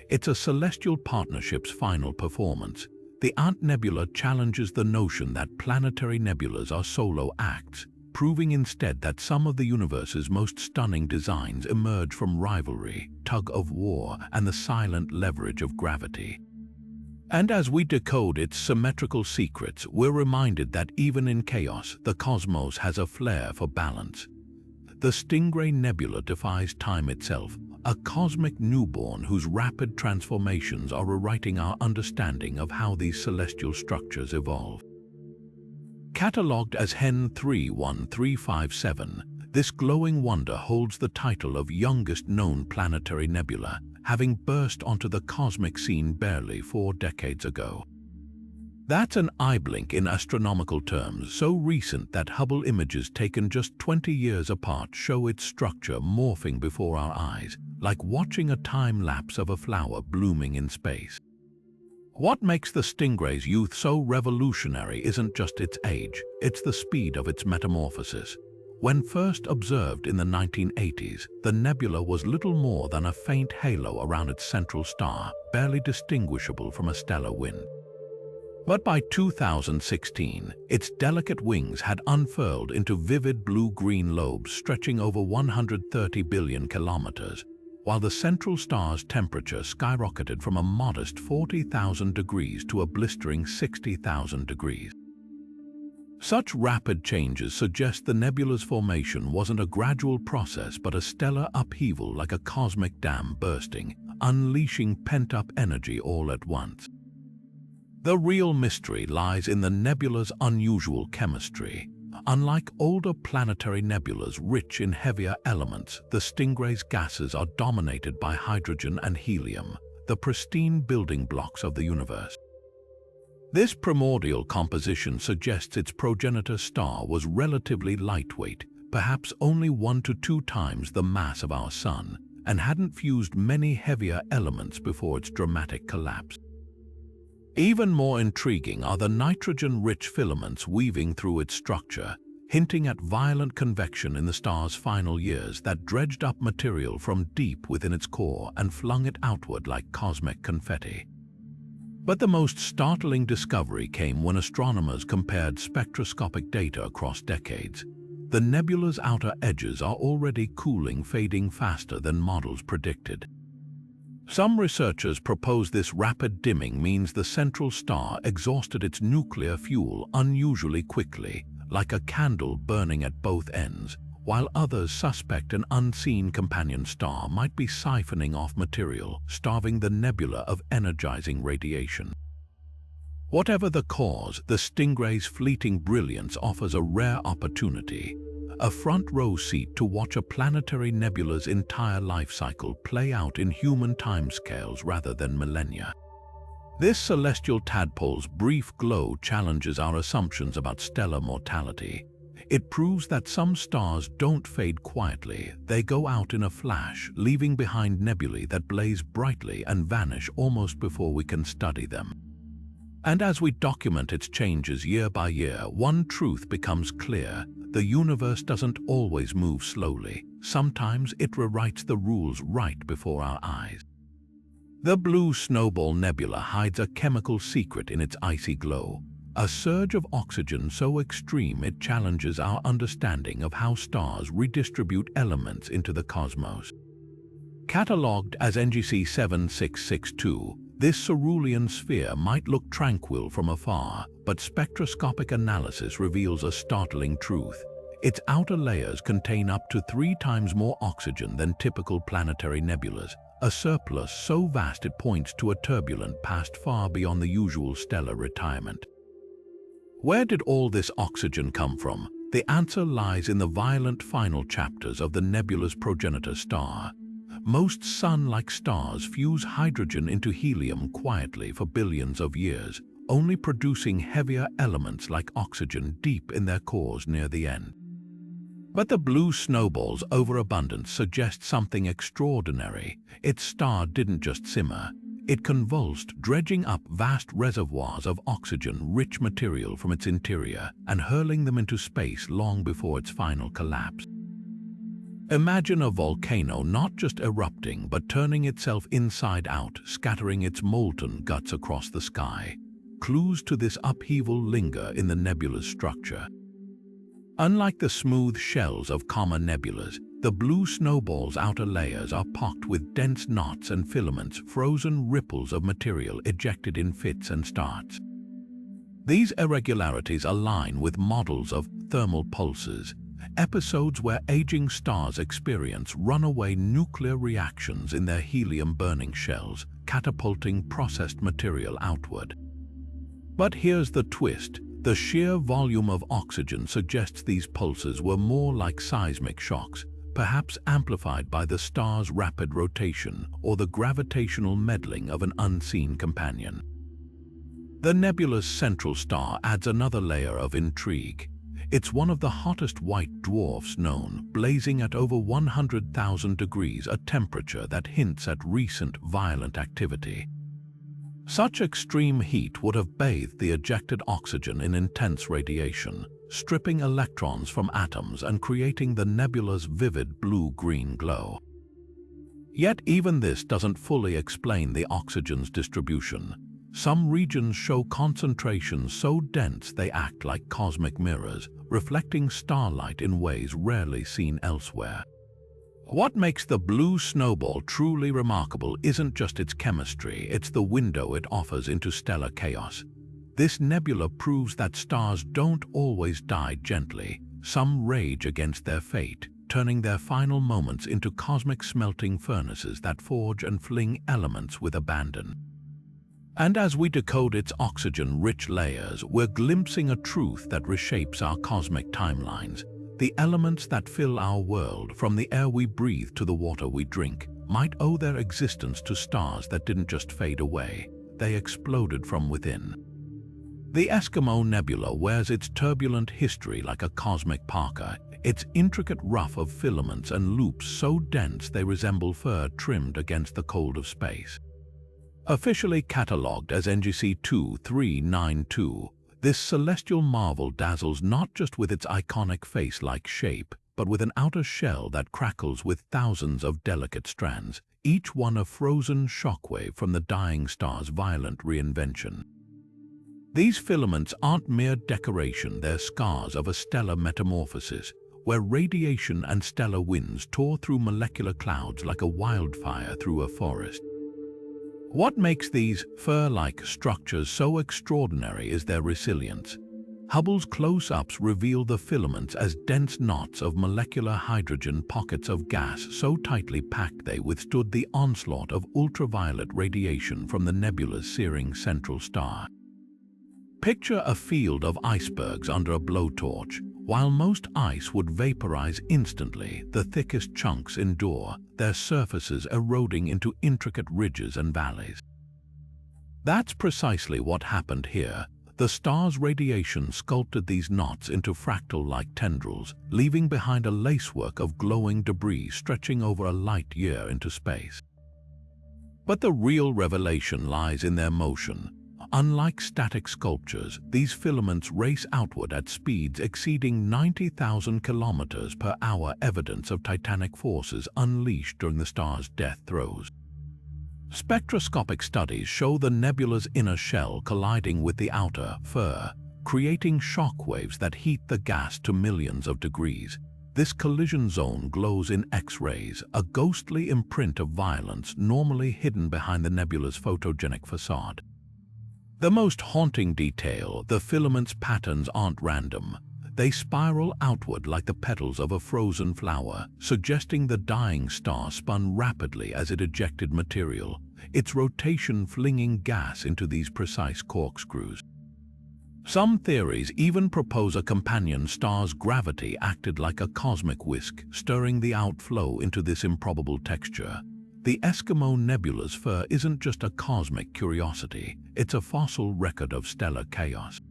Speaker 1: It's a celestial partnership's final performance. The Ant Nebula challenges the notion that planetary nebulas are solo acts, proving instead that some of the universe's most stunning designs emerge from rivalry, tug-of-war, and the silent leverage of gravity. And as we decode its symmetrical secrets, we're reminded that even in chaos, the cosmos has a flair for balance. The Stingray Nebula defies time itself, a cosmic newborn whose rapid transformations are rewriting our understanding of how these celestial structures evolve. Catalogued as Hen 31357, this glowing wonder holds the title of youngest known planetary nebula, having burst onto the cosmic scene barely 4 decades ago. That's an eye blink in astronomical terms, so recent that Hubble images taken just 20 years apart show its structure morphing before our eyes, like watching a time-lapse of a flower blooming in space. What makes the Stingray's youth so revolutionary isn't just its age, it's the speed of its metamorphosis. When first observed in the 1980s, the nebula was little more than a faint halo around its central star, barely distinguishable from a stellar wind. But by 2016, its delicate wings had unfurled into vivid blue-green lobes stretching over 130 billion kilometers. while the central star's temperature skyrocketed from a modest 40,000 degrees to a blistering 60,000 degrees. Such rapid changes suggest the nebula's formation wasn't a gradual process but a stellar upheaval, like a cosmic dam bursting, unleashing pent-up energy all at once. The real mystery lies in the nebula's unusual chemistry. Unlike older planetary nebulas rich in heavier elements, the Stingray's gases are dominated by hydrogen and helium, the pristine building blocks of the universe. This primordial composition suggests its progenitor star was relatively lightweight, perhaps only 1 to 2 times the mass of our Sun, and hadn't fused many heavier elements before its dramatic collapse. Even more intriguing are the nitrogen-rich filaments weaving through its structure, hinting at violent convection in the star's final years that dredged up material from deep within its core and flung it outward like cosmic confetti. But the most startling discovery came when astronomers compared spectroscopic data across decades. The nebula's outer edges are already cooling, fading faster than models predicted. Some researchers propose this rapid dimming means the central star exhausted its nuclear fuel unusually quickly, like a candle burning at both ends, while others suspect an unseen companion star might be siphoning off material, starving the nebula of energizing radiation. Whatever the cause, the Stingray's fleeting brilliance offers a rare opportunity, a front-row seat to watch a planetary nebula's entire life cycle play out in human timescales rather than millennia. This celestial tadpole's brief glow challenges our assumptions about stellar mortality. It proves that some stars don't fade quietly, they go out in a flash, leaving behind nebulae that blaze brightly and vanish almost before we can study them. And as we document its changes year by year, one truth becomes clear: the universe doesn't always move slowly. Sometimes it rewrites the rules right before our eyes. The Blue Snowball Nebula hides a chemical secret in its icy glow. A surge of oxygen so extreme it challenges our understanding of how stars redistribute elements into the cosmos. Catalogued as NGC 7662, this cerulean sphere might look tranquil from afar, but spectroscopic analysis reveals a startling truth. Its outer layers contain up to 3 times more oxygen than typical planetary nebulas, a surplus so vast it points to a turbulent past far beyond the usual stellar retirement. Where did all this oxygen come from? The answer lies in the violent final chapters of the nebula's progenitor star. Most Sun-like stars fuse hydrogen into helium quietly for billions of years, only producing heavier elements like oxygen deep in their cores near the end. But the Blue Snowball's overabundance suggests something extraordinary. Its star didn't just simmer. It convulsed, dredging up vast reservoirs of oxygen-rich material from its interior and hurling them into space long before its final collapse. Imagine a volcano not just erupting but turning itself inside out, scattering its molten guts across the sky. Clues to this upheaval linger in the nebula's structure. Unlike the smooth shells of common nebulas, the Blue Snowball's outer layers are pocked with dense knots and filaments, frozen ripples of material ejected in fits and starts. These irregularities align with models of thermal pulses, episodes where aging stars experience runaway nuclear reactions in their helium-burning shells, catapulting processed material outward. But here's the twist. The sheer volume of oxygen suggests these pulses were more like seismic shocks, perhaps amplified by the star's rapid rotation or the gravitational meddling of an unseen companion. The nebula's central star adds another layer of intrigue. It's one of the hottest white dwarfs known, blazing at over 100,000 degrees, a temperature that hints at recent violent activity. Such extreme heat would have bathed the ejected oxygen in intense radiation, stripping electrons from atoms and creating the nebula's vivid blue-green glow. Yet even this doesn't fully explain the oxygen's distribution. Some regions show concentrations so dense they act like cosmic mirrors, reflecting starlight in ways rarely seen elsewhere. What makes the blue snowball truly remarkable isn't just its chemistry, it's the window it offers into stellar chaos. This nebula proves that stars don't always die gently. Some rage against their fate, turning their final moments into cosmic smelting furnaces that forge and fling elements with abandon. And as we decode its oxygen-rich layers, we're glimpsing a truth that reshapes our cosmic timelines. The elements that fill our world, from the air we breathe to the water we drink, might owe their existence to stars that didn't just fade away, they exploded from within. The Eskimo Nebula wears its turbulent history like a cosmic parka, its intricate ruff of filaments and loops so dense they resemble fur trimmed against the cold of space. Officially catalogued as NGC 2392, this celestial marvel dazzles not just with its iconic face-like shape, but with an outer shell that crackles with thousands of delicate strands, each one a frozen shockwave from the dying star's violent reinvention. These filaments aren't mere decoration, they're scars of a stellar metamorphosis, where radiation and stellar winds tore through molecular clouds like a wildfire through a forest. What makes these fur-like structures so extraordinary is their resilience. Hubble's close-ups reveal the filaments as dense knots of molecular hydrogen pockets of gas so tightly packed they withstood the onslaught of ultraviolet radiation from the nebula's searing central star. Picture a field of icebergs under a blowtorch. While most ice would vaporize instantly, the thickest chunks endure, their surfaces eroding into intricate ridges and valleys. That's precisely what happened here. The star's radiation sculpted these knots into fractal-like tendrils, leaving behind a lacework of glowing debris stretching over a light year into space. But the real revelation lies in their motion. Unlike static sculptures, these filaments race outward at speeds exceeding 90,000 kilometers per hour, evidence of titanic forces unleashed during the star's death throes. Spectroscopic studies show the nebula's inner shell colliding with the outer fur, creating shock waves that heat the gas to millions of degrees. This collision zone glows in X-rays, a ghostly imprint of violence normally hidden behind the nebula's photogenic facade. The most haunting detail, the filaments' patterns aren't random. They spiral outward like the petals of a frozen flower, suggesting the dying star spun rapidly as it ejected material, its rotation flinging gas into these precise corkscrews. Some theories even propose a companion star's gravity acted like a cosmic whisk, stirring the outflow into this improbable texture. The Eskimo Nebula's fur isn't just a cosmic curiosity, it's a fossil record of stellar chaos.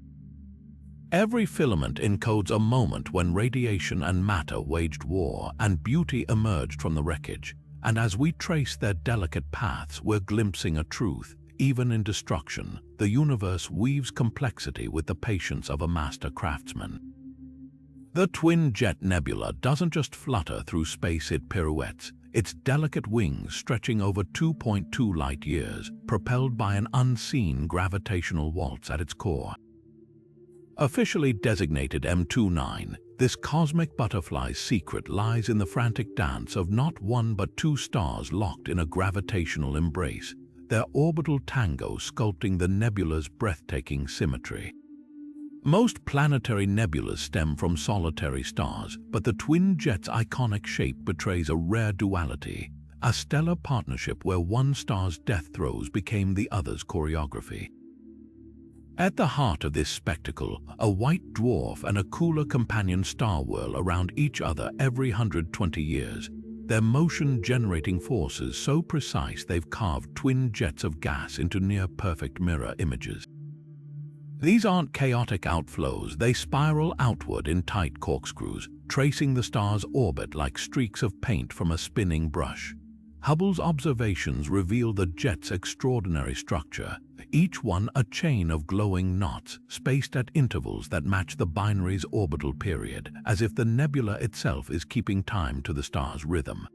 Speaker 1: Every filament encodes a moment when radiation and matter waged war and beauty emerged from the wreckage, and as we trace their delicate paths, we're glimpsing a truth. Even in destruction, the universe weaves complexity with the patience of a master craftsman. The Twin Jet Nebula doesn't just flutter through space, it pirouettes, its delicate wings stretching over 2.2 light-years, propelled by an unseen gravitational waltz at its core. Officially designated M29, this cosmic butterfly's secret lies in the frantic dance of not one but two stars locked in a gravitational embrace, their orbital tango sculpting the nebula's breathtaking symmetry. Most planetary nebulas stem from solitary stars, but the Twin Jet's iconic shape betrays a rare duality, a stellar partnership where one star's death throes became the other's choreography. At the heart of this spectacle, a white dwarf and a cooler companion star whirl around each other every 120 years, their motion-generating forces so precise they've carved twin jets of gas into near-perfect mirror images. These aren't chaotic outflows, they spiral outward in tight corkscrews, tracing the star's orbit like streaks of paint from a spinning brush. Hubble's observations reveal the jet's extraordinary structure, each one a chain of glowing knots, spaced at intervals that match the binary's orbital period, as if the nebula itself is keeping time to the star's rhythm.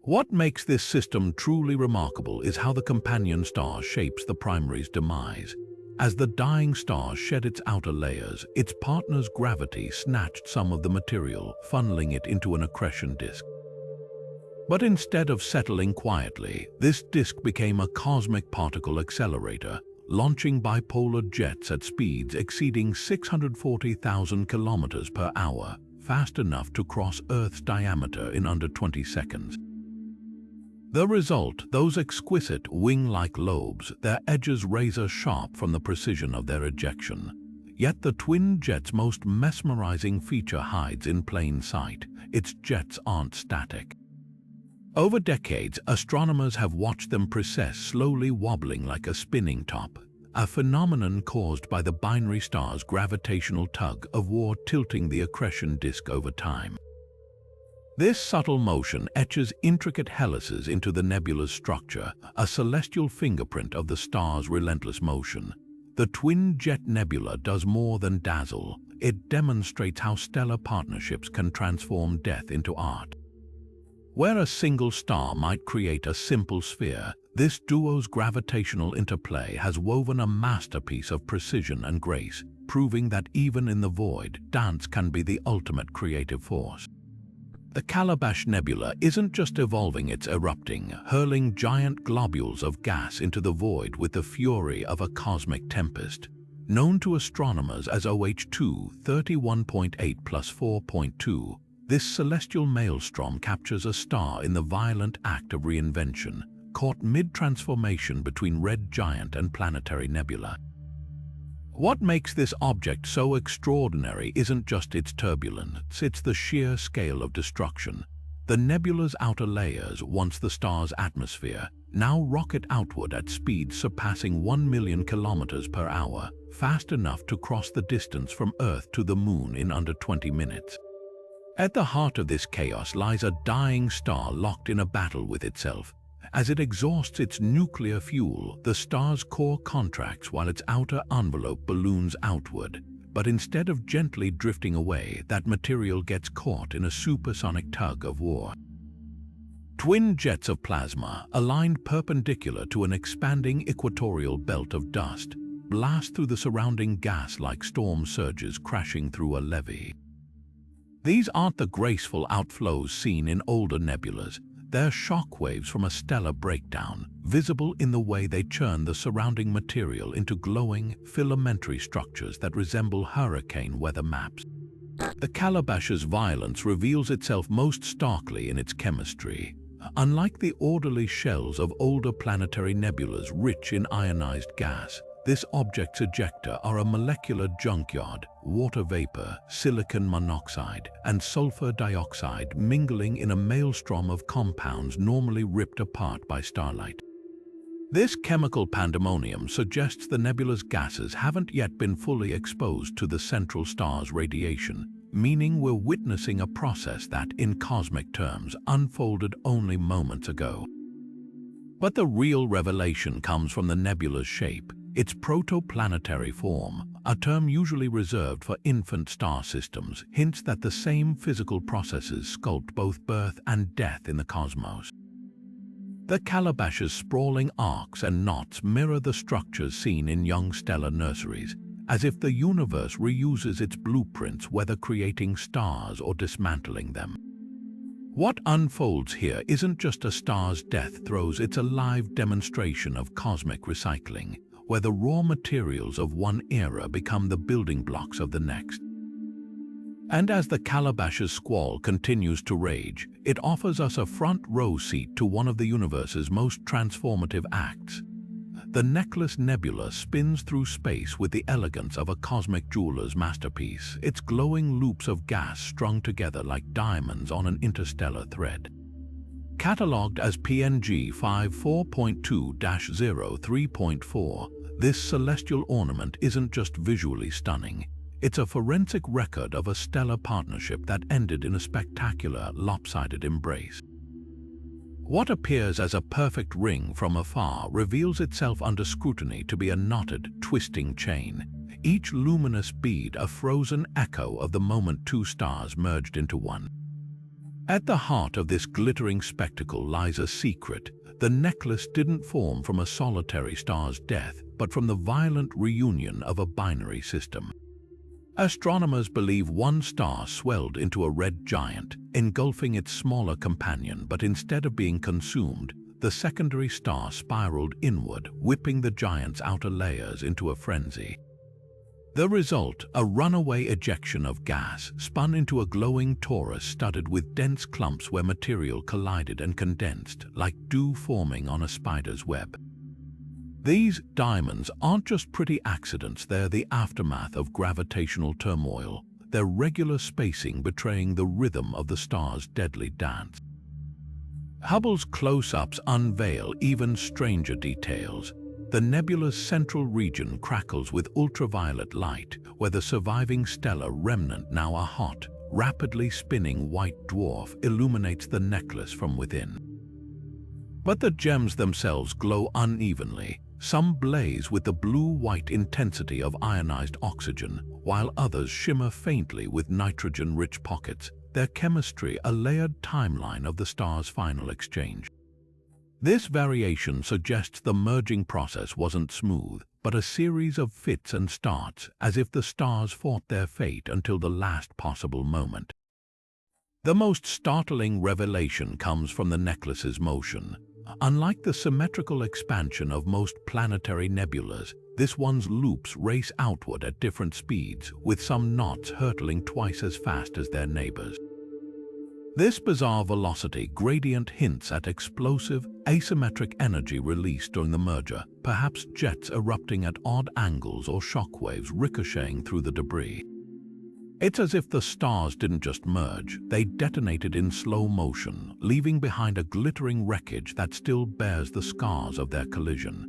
Speaker 1: What makes this system truly remarkable is how the companion star shapes the primary's demise. As the dying star shed its outer layers, its partner's gravity snatched some of the material, funneling it into an accretion disk. But instead of settling quietly, this disk became a cosmic particle accelerator, launching bipolar jets at speeds exceeding 640,000 kilometers per hour, fast enough to cross Earth's diameter in under 20 seconds. The result, those exquisite wing-like lobes, their edges razor-sharp from the precision of their ejection. Yet the twin jet's most mesmerizing feature hides in plain sight. Its jets aren't static. Over decades, astronomers have watched them precess, slowly wobbling like a spinning top, a phenomenon caused by the binary star's gravitational tug of war tilting the accretion disk over time. This subtle motion etches intricate helices into the nebula's structure, a celestial fingerprint of the star's relentless motion. The Twin Jet Nebula does more than dazzle. It demonstrates how stellar partnerships can transform death into art. Where a single star might create a simple sphere, this duo's gravitational interplay has woven a masterpiece of precision and grace, proving that even in the void, dance can be the ultimate creative force. The Calabash Nebula isn't just evolving, it's erupting, hurling giant globules of gas into the void with the fury of a cosmic tempest. Known to astronomers as OH2 31.8 plus 4.2, this celestial maelstrom captures a star in the violent act of reinvention, caught mid-transformation between red giant and planetary nebula. What makes this object so extraordinary isn't just its turbulence, it's the sheer scale of destruction. The nebula's outer layers, once the star's atmosphere, now rocket outward at speeds surpassing 1 million kilometers per hour, fast enough to cross the distance from Earth to the Moon in under 20 minutes. At the heart of this chaos lies a dying star locked in a battle with itself. As it exhausts its nuclear fuel, the star's core contracts while its outer envelope balloons outward. But instead of gently drifting away, that material gets caught in a supersonic tug of war. Twin jets of plasma, aligned perpendicular to an expanding equatorial belt of dust, blast through the surrounding gas like storm surges crashing through a levee. These aren't the graceful outflows seen in older nebulas. They're shockwaves from a stellar breakdown, visible in the way they churn the surrounding material into glowing, filamentary structures that resemble hurricane weather maps. The Calabash's violence reveals itself most starkly in its chemistry. Unlike the orderly shells of older planetary nebulas rich in ionized gas, this object's ejecta are a molecular junkyard, water vapor, silicon monoxide, and sulfur dioxide mingling in a maelstrom of compounds normally ripped apart by starlight. This chemical pandemonium suggests the nebula's gases haven't yet been fully exposed to the central star's radiation, meaning we're witnessing a process that, in cosmic terms, unfolded only moments ago. But the real revelation comes from the nebula's shape. Its protoplanetary form, a term usually reserved for infant star systems, hints that the same physical processes sculpt both birth and death in the cosmos. The Calabash's sprawling arcs and knots mirror the structures seen in young stellar nurseries, as if the universe reuses its blueprints, whether creating stars or dismantling them. What unfolds here isn't just a star's death throes, it's a live demonstration of cosmic recycling, where the raw materials of one era become the building blocks of the next. And as the Calabash's squall continues to rage, it offers us a front-row seat to one of the universe's most transformative acts. The Helix Nebula spins through space with the elegance of a cosmic jeweler's masterpiece, its glowing loops of gas strung together like diamonds on an interstellar thread. Catalogued as PNG 54.2-03.4, this celestial ornament isn't just visually stunning. It's a forensic record of a stellar partnership that ended in a spectacular, lopsided embrace. What appears as a perfect ring from afar reveals itself under scrutiny to be a knotted, twisting chain, each luminous bead a frozen echo of the moment two stars merged into one. At the heart of this glittering spectacle lies a secret. The necklace didn't form from a solitary star's death, but from the violent reunion of a binary system. Astronomers believe one star swelled into a red giant, engulfing its smaller companion, but instead of being consumed, the secondary star spiraled inward, whipping the giant's outer layers into a frenzy. The result, a runaway ejection of gas, spun into a glowing torus studded with dense clumps where material collided and condensed, like dew forming on a spider's web. These diamonds aren't just pretty accidents, they're the aftermath of gravitational turmoil, their regular spacing betraying the rhythm of the star's deadly dance. Hubble's close-ups unveil even stranger details. The nebula's central region crackles with ultraviolet light, where the surviving stellar remnant, now a hot, rapidly spinning white dwarf, illuminates the necklace from within. But the gems themselves glow unevenly. Some blaze with the blue-white intensity of ionized oxygen, while others shimmer faintly with nitrogen-rich pockets, their chemistry a layered timeline of the star's final exchange. This variation suggests the merging process wasn't smooth, but a series of fits and starts, as if the stars fought their fate until the last possible moment. The most startling revelation comes from the necklace's motion. Unlike the symmetrical expansion of most planetary nebulas, this one's loops race outward at different speeds, with some knots hurtling twice as fast as their neighbors. This bizarre velocity gradient hints at explosive, asymmetric energy released during the merger, perhaps jets erupting at odd angles or shockwaves ricocheting through the debris. It's as if the stars didn't just merge, they detonated in slow motion, leaving behind a glittering wreckage that still bears the scars of their collision.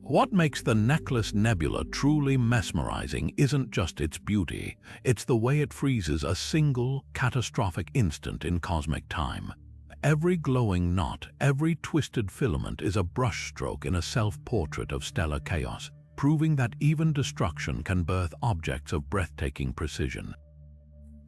Speaker 1: What makes the Necklace Nebula truly mesmerizing isn't just its beauty, it's the way it freezes a single, catastrophic instant in cosmic time. Every glowing knot, every twisted filament is a brushstroke in a self-portrait of stellar chaos, proving that even destruction can birth objects of breathtaking precision.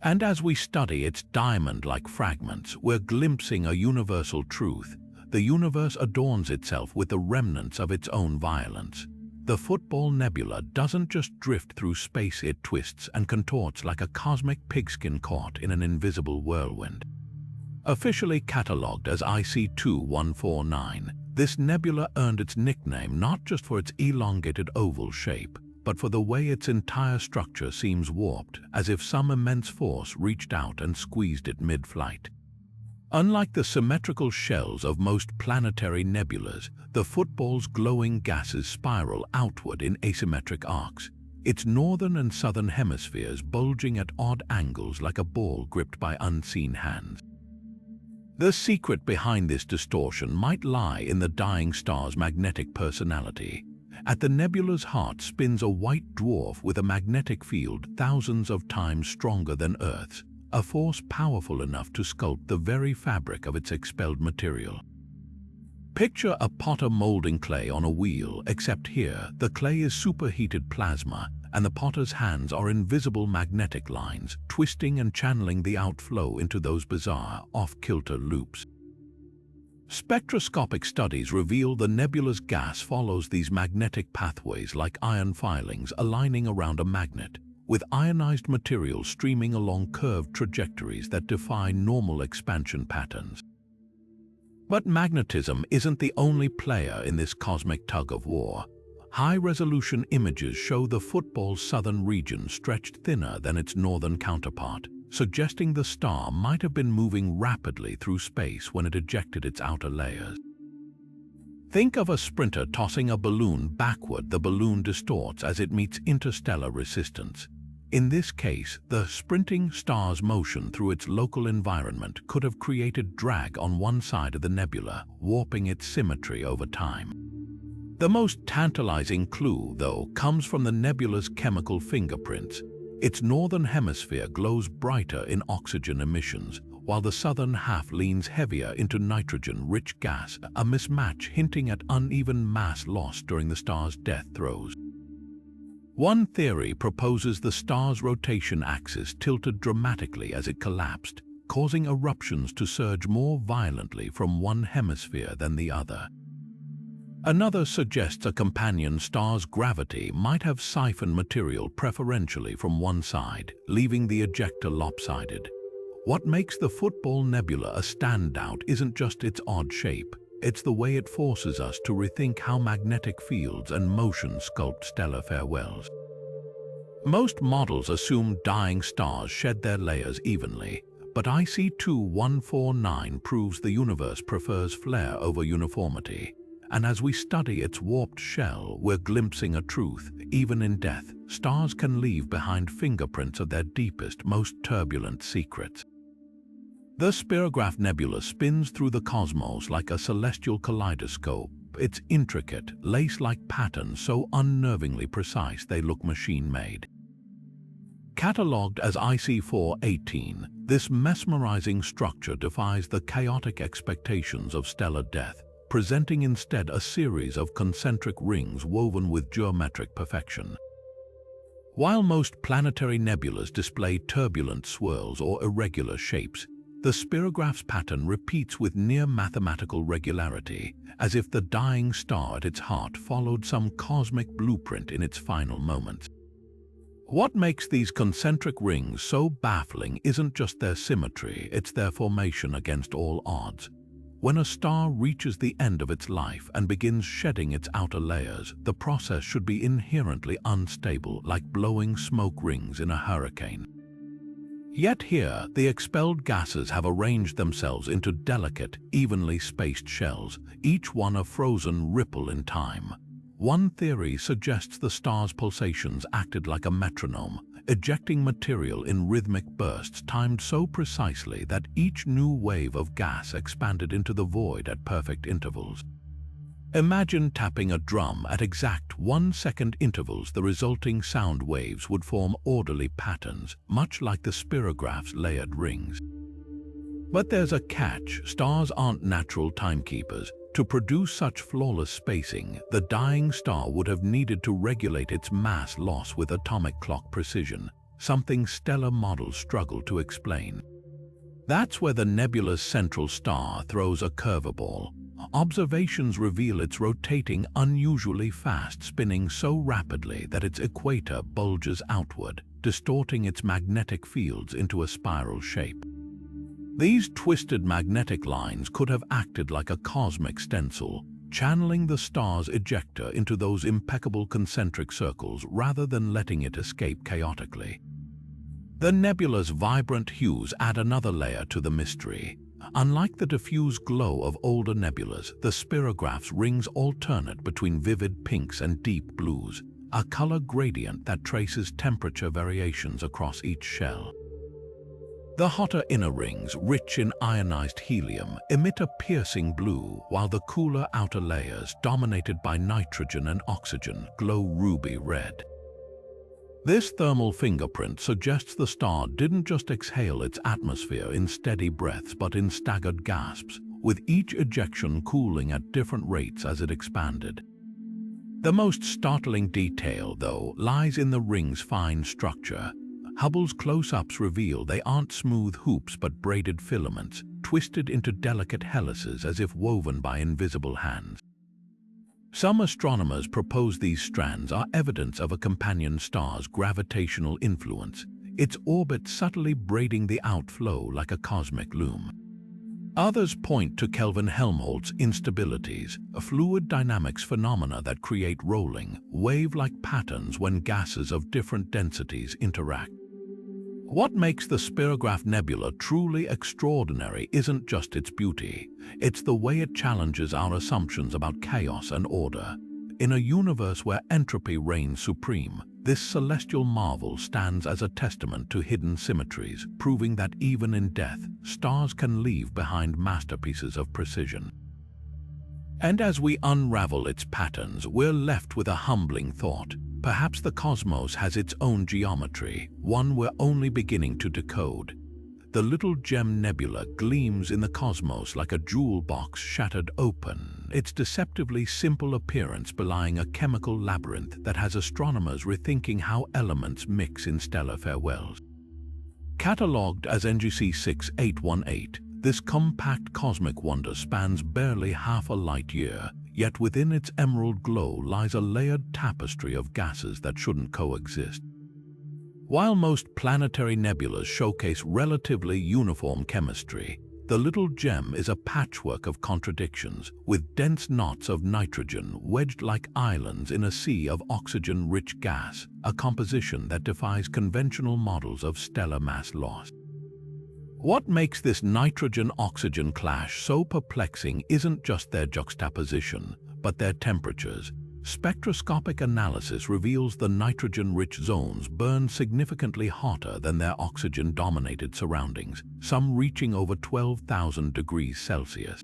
Speaker 1: And as we study its diamond-like fragments, we're glimpsing a universal truth. The universe adorns itself with the remnants of its own violence. The Football Nebula doesn't just drift through space, it twists and contorts like a cosmic pigskin caught in an invisible whirlwind. Officially catalogued as IC2149, this nebula earned its nickname not just for its elongated oval shape, but for the way its entire structure seems warped, as if some immense force reached out and squeezed it mid-flight. Unlike the symmetrical shells of most planetary nebulas, the football's glowing gases spiral outward in asymmetric arcs, its northern and southern hemispheres bulging at odd angles like a ball gripped by unseen hands. The secret behind this distortion might lie in the dying star's magnetic personality. At the nebula's heart spins a white dwarf with a magnetic field thousands of times stronger than Earth's, a force powerful enough to sculpt the very fabric of its expelled material. Picture a potter molding clay on a wheel, except here the clay is superheated plasma, and the potter's hands are invisible magnetic lines, twisting and channeling the outflow into those bizarre, off-kilter loops. Spectroscopic studies reveal the nebula's gas follows these magnetic pathways like iron filings aligning around a magnet, with ionized material streaming along curved trajectories that defy normal expansion patterns. But magnetism isn't the only player in this cosmic tug-of-war. High-resolution images show the football's southern region stretched thinner than its northern counterpart, suggesting the star might have been moving rapidly through space when it ejected its outer layers. Think of a sprinter tossing a balloon backward. The balloon distorts as it meets interstellar resistance. In this case, the sprinting star's motion through its local environment could have created drag on one side of the nebula, warping its symmetry over time. The most tantalizing clue, though, comes from the nebula's chemical fingerprints. Its northern hemisphere glows brighter in oxygen emissions, while the southern half leans heavier into nitrogen-rich gas, a mismatch hinting at uneven mass loss during the star's death throes. One theory proposes the star's rotation axis tilted dramatically as it collapsed, causing eruptions to surge more violently from one hemisphere than the other. Another suggests a companion star's gravity might have siphoned material preferentially from one side, leaving the ejecta lopsided. What makes the Football Nebula a standout isn't just its odd shape, it's the way it forces us to rethink how magnetic fields and motion sculpt stellar farewells. Most models assume dying stars shed their layers evenly, but IC2149 proves the universe prefers flare over uniformity. And as we study its warped shell, we're glimpsing a truth. Even in death, stars can leave behind fingerprints of their deepest, most turbulent secrets. The Spirograph Nebula spins through the cosmos like a celestial kaleidoscope, its intricate, lace-like patterns so unnervingly precise they look machine-made. Catalogued as IC418, this mesmerizing structure defies the chaotic expectations of stellar death, presenting instead a series of concentric rings woven with geometric perfection. While most planetary nebulas display turbulent swirls or irregular shapes, the spirograph's pattern repeats with near mathematical regularity, as if the dying star at its heart followed some cosmic blueprint in its final moments. What makes these concentric rings so baffling isn't just their symmetry, it's their formation against all odds. When a star reaches the end of its life and begins shedding its outer layers, the process should be inherently unstable, like blowing smoke rings in a hurricane. Yet here, the expelled gases have arranged themselves into delicate, evenly spaced shells, each one a frozen ripple in time. One theory suggests the star's pulsations acted like a metronome, ejecting material in rhythmic bursts timed so precisely that each new wave of gas expanded into the void at perfect intervals. Imagine tapping a drum at exact 1-second intervals. The resulting sound waves would form orderly patterns, much like the spirograph's layered rings. But there's a catch. Stars aren't natural timekeepers. To produce such flawless spacing, the dying star would have needed to regulate its mass loss with atomic clock precision, something stellar models struggle to explain. That's where the nebula's central star throws a curveball. Observations reveal it's rotating unusually fast, spinning so rapidly that its equator bulges outward, distorting its magnetic fields into a spiral shape. These twisted magnetic lines could have acted like a cosmic stencil, channeling the star's ejecta into those impeccable concentric circles rather than letting it escape chaotically. The nebula's vibrant hues add another layer to the mystery. Unlike the diffuse glow of older nebulas, the spirograph's rings alternate between vivid pinks and deep blues, a color gradient that traces temperature variations across each shell. The hotter inner rings, rich in ionized helium, emit a piercing blue, while the cooler outer layers, dominated by nitrogen and oxygen, glow ruby red. This thermal fingerprint suggests the star didn't just exhale its atmosphere in steady breaths but in staggered gasps, with each ejection cooling at different rates as it expanded. The most startling detail, though, lies in the ring's fine structure. Hubble's close-ups reveal they aren't smooth hoops but braided filaments, twisted into delicate helices as if woven by invisible hands. Some astronomers propose these strands are evidence of a companion star's gravitational influence, its orbit subtly braiding the outflow like a cosmic loom. Others point to Kelvin Helmholtz instabilities, a fluid dynamics phenomena that create rolling, wave-like patterns when gases of different densities interact. What makes the Spirograph Nebula truly extraordinary isn't just its beauty, it's the way it challenges our assumptions about chaos and order. In a universe where entropy reigns supreme, this celestial marvel stands as a testament to hidden symmetries, proving that even in death, stars can leave behind masterpieces of precision. And as we unravel its patterns, we're left with a humbling thought. Perhaps the cosmos has its own geometry, one we're only beginning to decode. The little gem nebula gleams in the cosmos like a jewel box shattered open, its deceptively simple appearance belying a chemical labyrinth that has astronomers rethinking how elements mix in stellar farewells. Catalogued as NGC 6818, this compact cosmic wonder spans barely half a light year, yet within its emerald glow lies a layered tapestry of gases that shouldn't coexist. While most planetary nebulas showcase relatively uniform chemistry, the little gem is a patchwork of contradictions, with dense knots of nitrogen wedged like islands in a sea of oxygen-rich gas, a composition that defies conventional models of stellar mass loss. What makes this nitrogen-oxygen clash so perplexing isn't just their juxtaposition, but their temperatures. Spectroscopic analysis reveals the nitrogen-rich zones burn significantly hotter than their oxygen-dominated surroundings, some reaching over 12,000 degrees Celsius.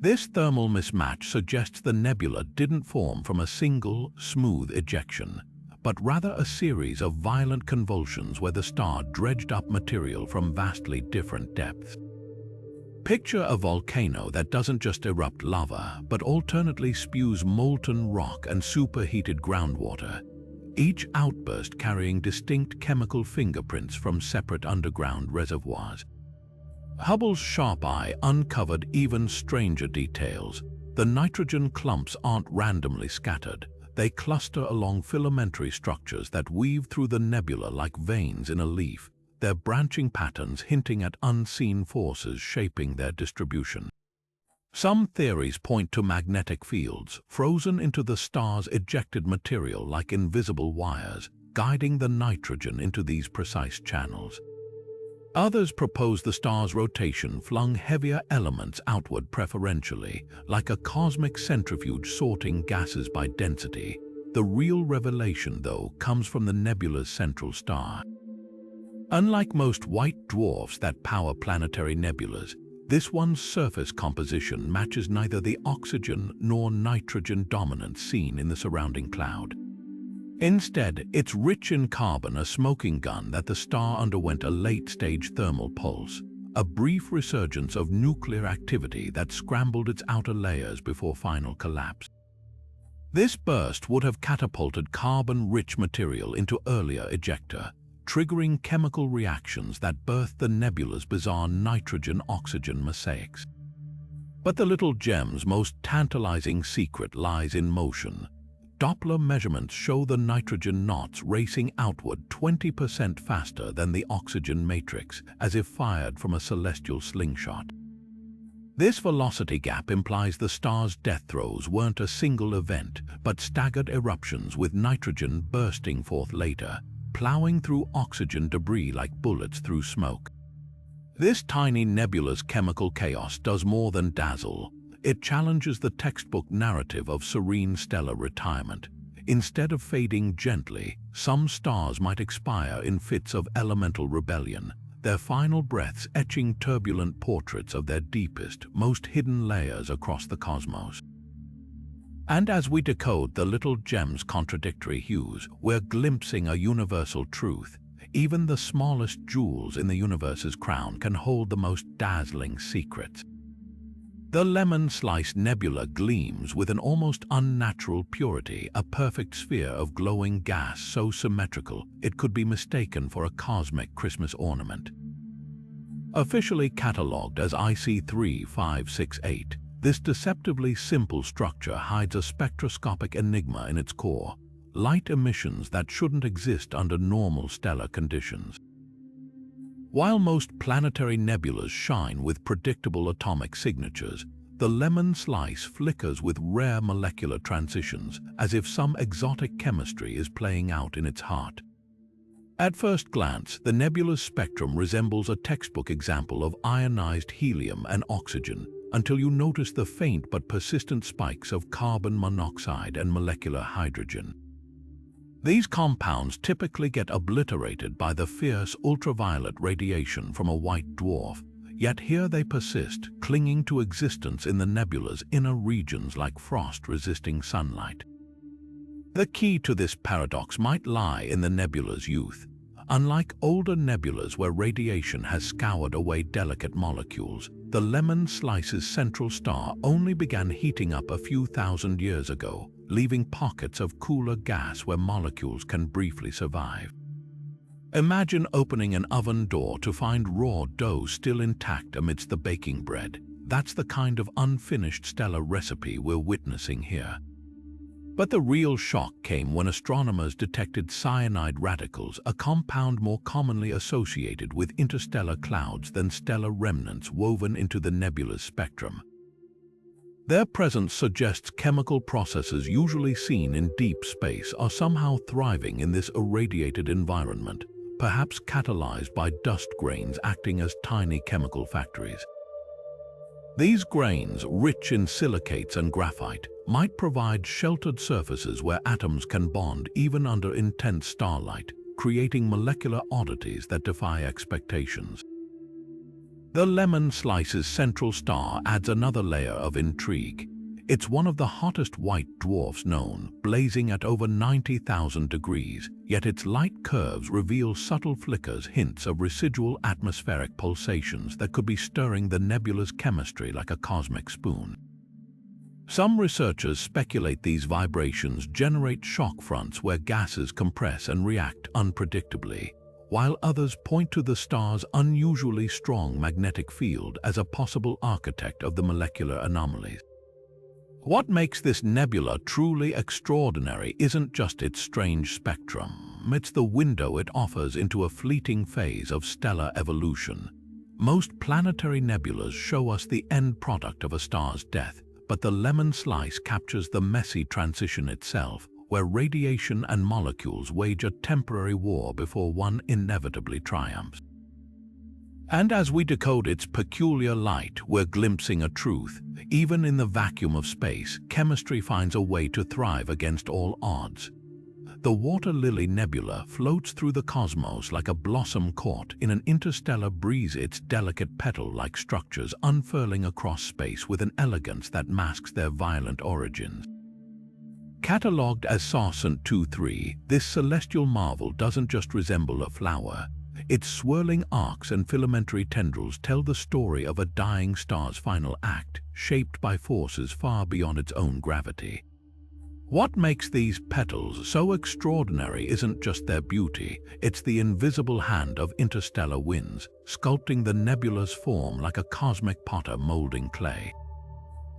Speaker 1: This thermal mismatch suggests the nebula didn't form from a single, smooth ejection, but rather a series of violent convulsions where the star dredged up material from vastly different depths. Picture a volcano that doesn't just erupt lava, but alternately spews molten rock and superheated groundwater, each outburst carrying distinct chemical fingerprints from separate underground reservoirs. Hubble's sharp eye uncovered even stranger details. The nitrogen clumps aren't randomly scattered. They cluster along filamentary structures that weave through the nebula like veins in a leaf, their branching patterns hinting at unseen forces shaping their distribution. Some theories point to magnetic fields, frozen into the star's ejected material like invisible wires, guiding the nitrogen into these precise channels. Others propose the star's rotation flung heavier elements outward preferentially, like a cosmic centrifuge sorting gases by density. The real revelation, though, comes from the nebula's central star. Unlike most white dwarfs that power planetary nebulas, this one's surface composition matches neither the oxygen nor nitrogen dominance seen in the surrounding cloud. Instead, it's rich in carbon, a smoking gun that the star underwent a late-stage thermal pulse, a brief resurgence of nuclear activity that scrambled its outer layers before final collapse. This burst would have catapulted carbon-rich material into earlier ejecta, triggering chemical reactions that birthed the nebula's bizarre nitrogen-oxygen mosaics. But the little gem's most tantalizing secret lies in motion. Doppler measurements show the nitrogen knots racing outward 20% faster than the oxygen matrix, as if fired from a celestial slingshot. This velocity gap implies the star's death throes weren't a single event, but staggered eruptions with nitrogen bursting forth later, plowing through oxygen debris like bullets through smoke. This tiny nebula's chemical chaos does more than dazzle. It challenges the textbook narrative of serene stellar retirement. Instead of fading gently, some stars might expire in fits of elemental rebellion, their final breaths etching turbulent portraits of their deepest, most hidden layers across the cosmos. And as we decode the little gem's contradictory hues, we're glimpsing a universal truth. Even the smallest jewels in the universe's crown can hold the most dazzling secrets. The lemon-sliced nebula gleams with an almost unnatural purity, a perfect sphere of glowing gas so symmetrical it could be mistaken for a cosmic Christmas ornament. Officially catalogued as IC3568, this deceptively simple structure hides a spectroscopic enigma in its core, light emissions that shouldn't exist under normal stellar conditions. While most planetary nebulas shine with predictable atomic signatures, the lemon slice flickers with rare molecular transitions, as if some exotic chemistry is playing out in its heart. At first glance, the nebula's spectrum resembles a textbook example of ionized helium and oxygen, until you notice the faint but persistent spikes of carbon monoxide and molecular hydrogen. These compounds typically get obliterated by the fierce ultraviolet radiation from a white dwarf, yet here they persist, clinging to existence in the nebula's inner regions like frost-resisting sunlight. The key to this paradox might lie in the nebula's youth. Unlike older nebulas where radiation has scoured away delicate molecules, the lemon slice's central star only began heating up a few thousand years ago, leaving pockets of cooler gas where molecules can briefly survive. Imagine opening an oven door to find raw dough still intact amidst the baking bread. That's the kind of unfinished stellar recipe we're witnessing here. But the real shock came when astronomers detected cyanide radicals, a compound more commonly associated with interstellar clouds than stellar remnants woven into the nebula's spectrum. Their presence suggests chemical processes usually seen in deep space are somehow thriving in this irradiated environment, perhaps catalyzed by dust grains acting as tiny chemical factories. These grains, rich in silicates and graphite, might provide sheltered surfaces where atoms can bond even under intense starlight, creating molecular oddities that defy expectations. The lemon slice's central star adds another layer of intrigue. It's one of the hottest white dwarfs known, blazing at over 90,000 degrees, yet its light curves reveal subtle flickers, hints of residual atmospheric pulsations that could be stirring the nebula's chemistry like a cosmic spoon. Some researchers speculate these vibrations generate shock fronts where gases compress and react unpredictably, while others point to the star's unusually strong magnetic field as a possible architect of the molecular anomalies. What makes this nebula truly extraordinary isn't just its strange spectrum, it's the window it offers into a fleeting phase of stellar evolution. Most planetary nebulas show us the end product of a star's death, but the lemon slice captures the messy transition itself, where radiation and molecules wage a temporary war before one inevitably triumphs. And as we decode its peculiar light, we're glimpsing a truth. Even in the vacuum of space, chemistry finds a way to thrive against all odds. The water lily nebula floats through the cosmos like a blossom caught in an interstellar breeze, its delicate petal-like structures unfurling across space with an elegance that masks their violent origins. Catalogued as Sarcent 2-3, this celestial marvel doesn't just resemble a flower. Its swirling arcs and filamentary tendrils tell the story of a dying star's final act, shaped by forces far beyond its own gravity. What makes these petals so extraordinary isn't just their beauty, it's the invisible hand of interstellar winds, sculpting the nebula's form like a cosmic potter molding clay.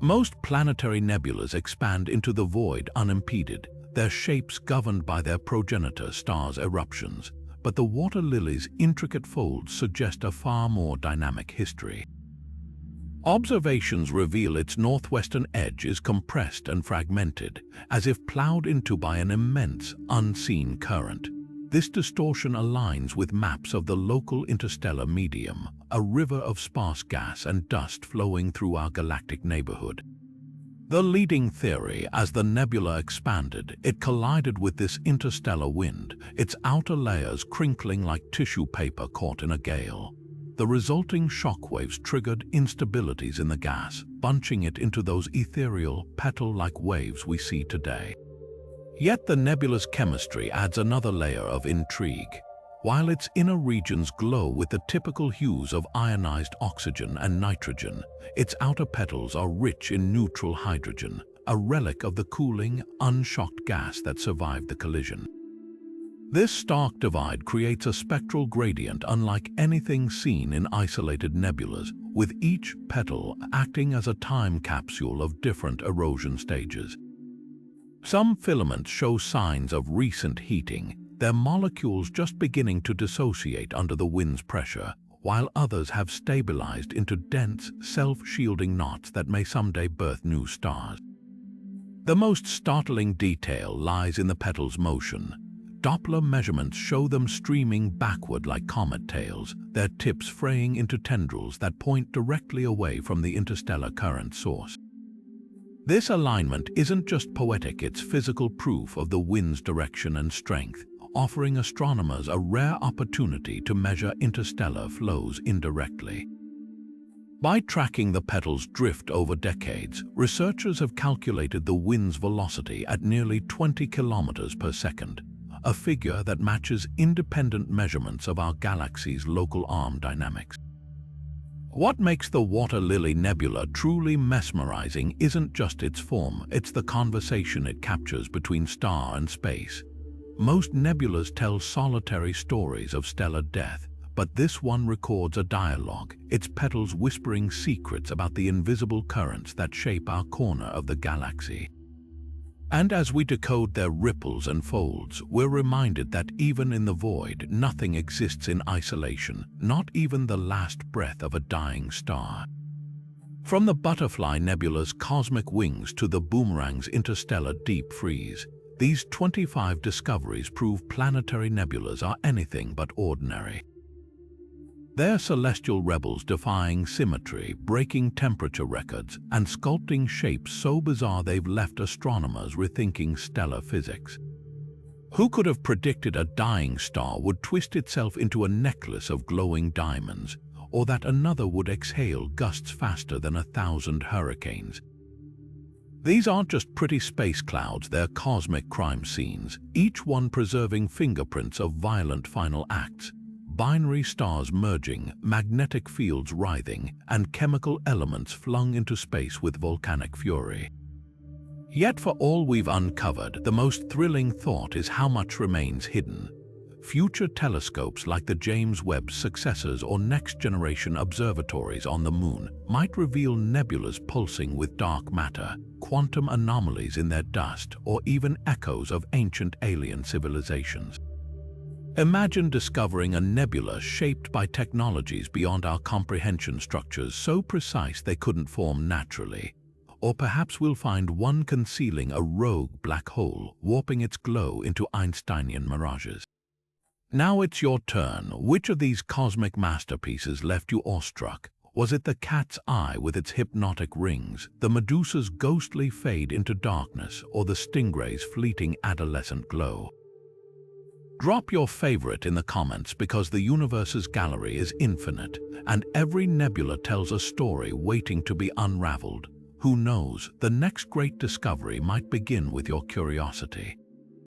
Speaker 1: Most planetary nebulas expand into the void unimpeded, their shapes governed by their progenitor star's eruptions. But the water lily's intricate folds suggest a far more dynamic history. Observations reveal its northwestern edge is compressed and fragmented, as if plowed into by an immense, unseen current. This distortion aligns with maps of the local interstellar medium, a river of sparse gas and dust flowing through our galactic neighborhood. The leading theory, as the nebula expanded, it collided with this interstellar wind, its outer layers crinkling like tissue paper caught in a gale. The resulting shockwaves triggered instabilities in the gas, bunching it into those ethereal, petal-like waves we see today. Yet the nebula's chemistry adds another layer of intrigue. While its inner regions glow with the typical hues of ionized oxygen and nitrogen, its outer petals are rich in neutral hydrogen, a relic of the cooling, unshocked gas that survived the collision. This stark divide creates a spectral gradient unlike anything seen in isolated nebulas, with each petal acting as a time capsule of different erosion stages. Some filaments show signs of recent heating, their molecules just beginning to dissociate under the wind's pressure, while others have stabilized into dense, self-shielding knots that may someday birth new stars. The most startling detail lies in the petals' motion. Doppler measurements show them streaming backward like comet tails, their tips fraying into tendrils that point directly away from the interstellar current source. This alignment isn't just poetic, it's physical proof of the wind's direction and strength, offering astronomers a rare opportunity to measure interstellar flows indirectly. By tracking the petals' drift over decades, researchers have calculated the wind's velocity at nearly 20 kilometers per second, a figure that matches independent measurements of our galaxy's local arm dynamics. What makes the Water Lily Nebula truly mesmerizing isn't just its form, it's the conversation it captures between star and space. Most nebulas tell solitary stories of stellar death, but this one records a dialogue, its petals whispering secrets about the invisible currents that shape our corner of the galaxy. And as we decode their ripples and folds, we're reminded that even in the void, nothing exists in isolation, not even the last breath of a dying star. From the Butterfly Nebula's cosmic wings to the Boomerang's interstellar deep freeze, these 25 discoveries prove planetary nebulas are anything but ordinary. They're celestial rebels defying symmetry, breaking temperature records, and sculpting shapes so bizarre they've left astronomers rethinking stellar physics. Who could have predicted a dying star would twist itself into a necklace of glowing diamonds, or that another would exhale gusts faster than 1,000 hurricanes? These aren't just pretty space clouds, they're cosmic crime scenes, each one preserving fingerprints of violent final acts. Binary stars merging, magnetic fields writhing, and chemical elements flung into space with volcanic fury. Yet for all we've uncovered, the most thrilling thought is how much remains hidden. Future telescopes like the James Webb's successors or next-generation observatories on the Moon might reveal nebulas pulsing with dark matter, quantum anomalies in their dust, or even echoes of ancient alien civilizations. Imagine discovering a nebula shaped by technologies beyond our comprehension, structures so precise they couldn't form naturally. Or perhaps we'll find one concealing a rogue black hole, warping its glow into Einsteinian mirages. Now it's your turn. Which of these cosmic masterpieces left you awestruck? Was it the cat's eye with its hypnotic rings, the Medusa's ghostly fade into darkness, or the stingray's fleeting adolescent glow? Drop your favorite in the comments, because the universe's gallery is infinite, and every nebula tells a story waiting to be unraveled. Who knows, the next great discovery might begin with your curiosity.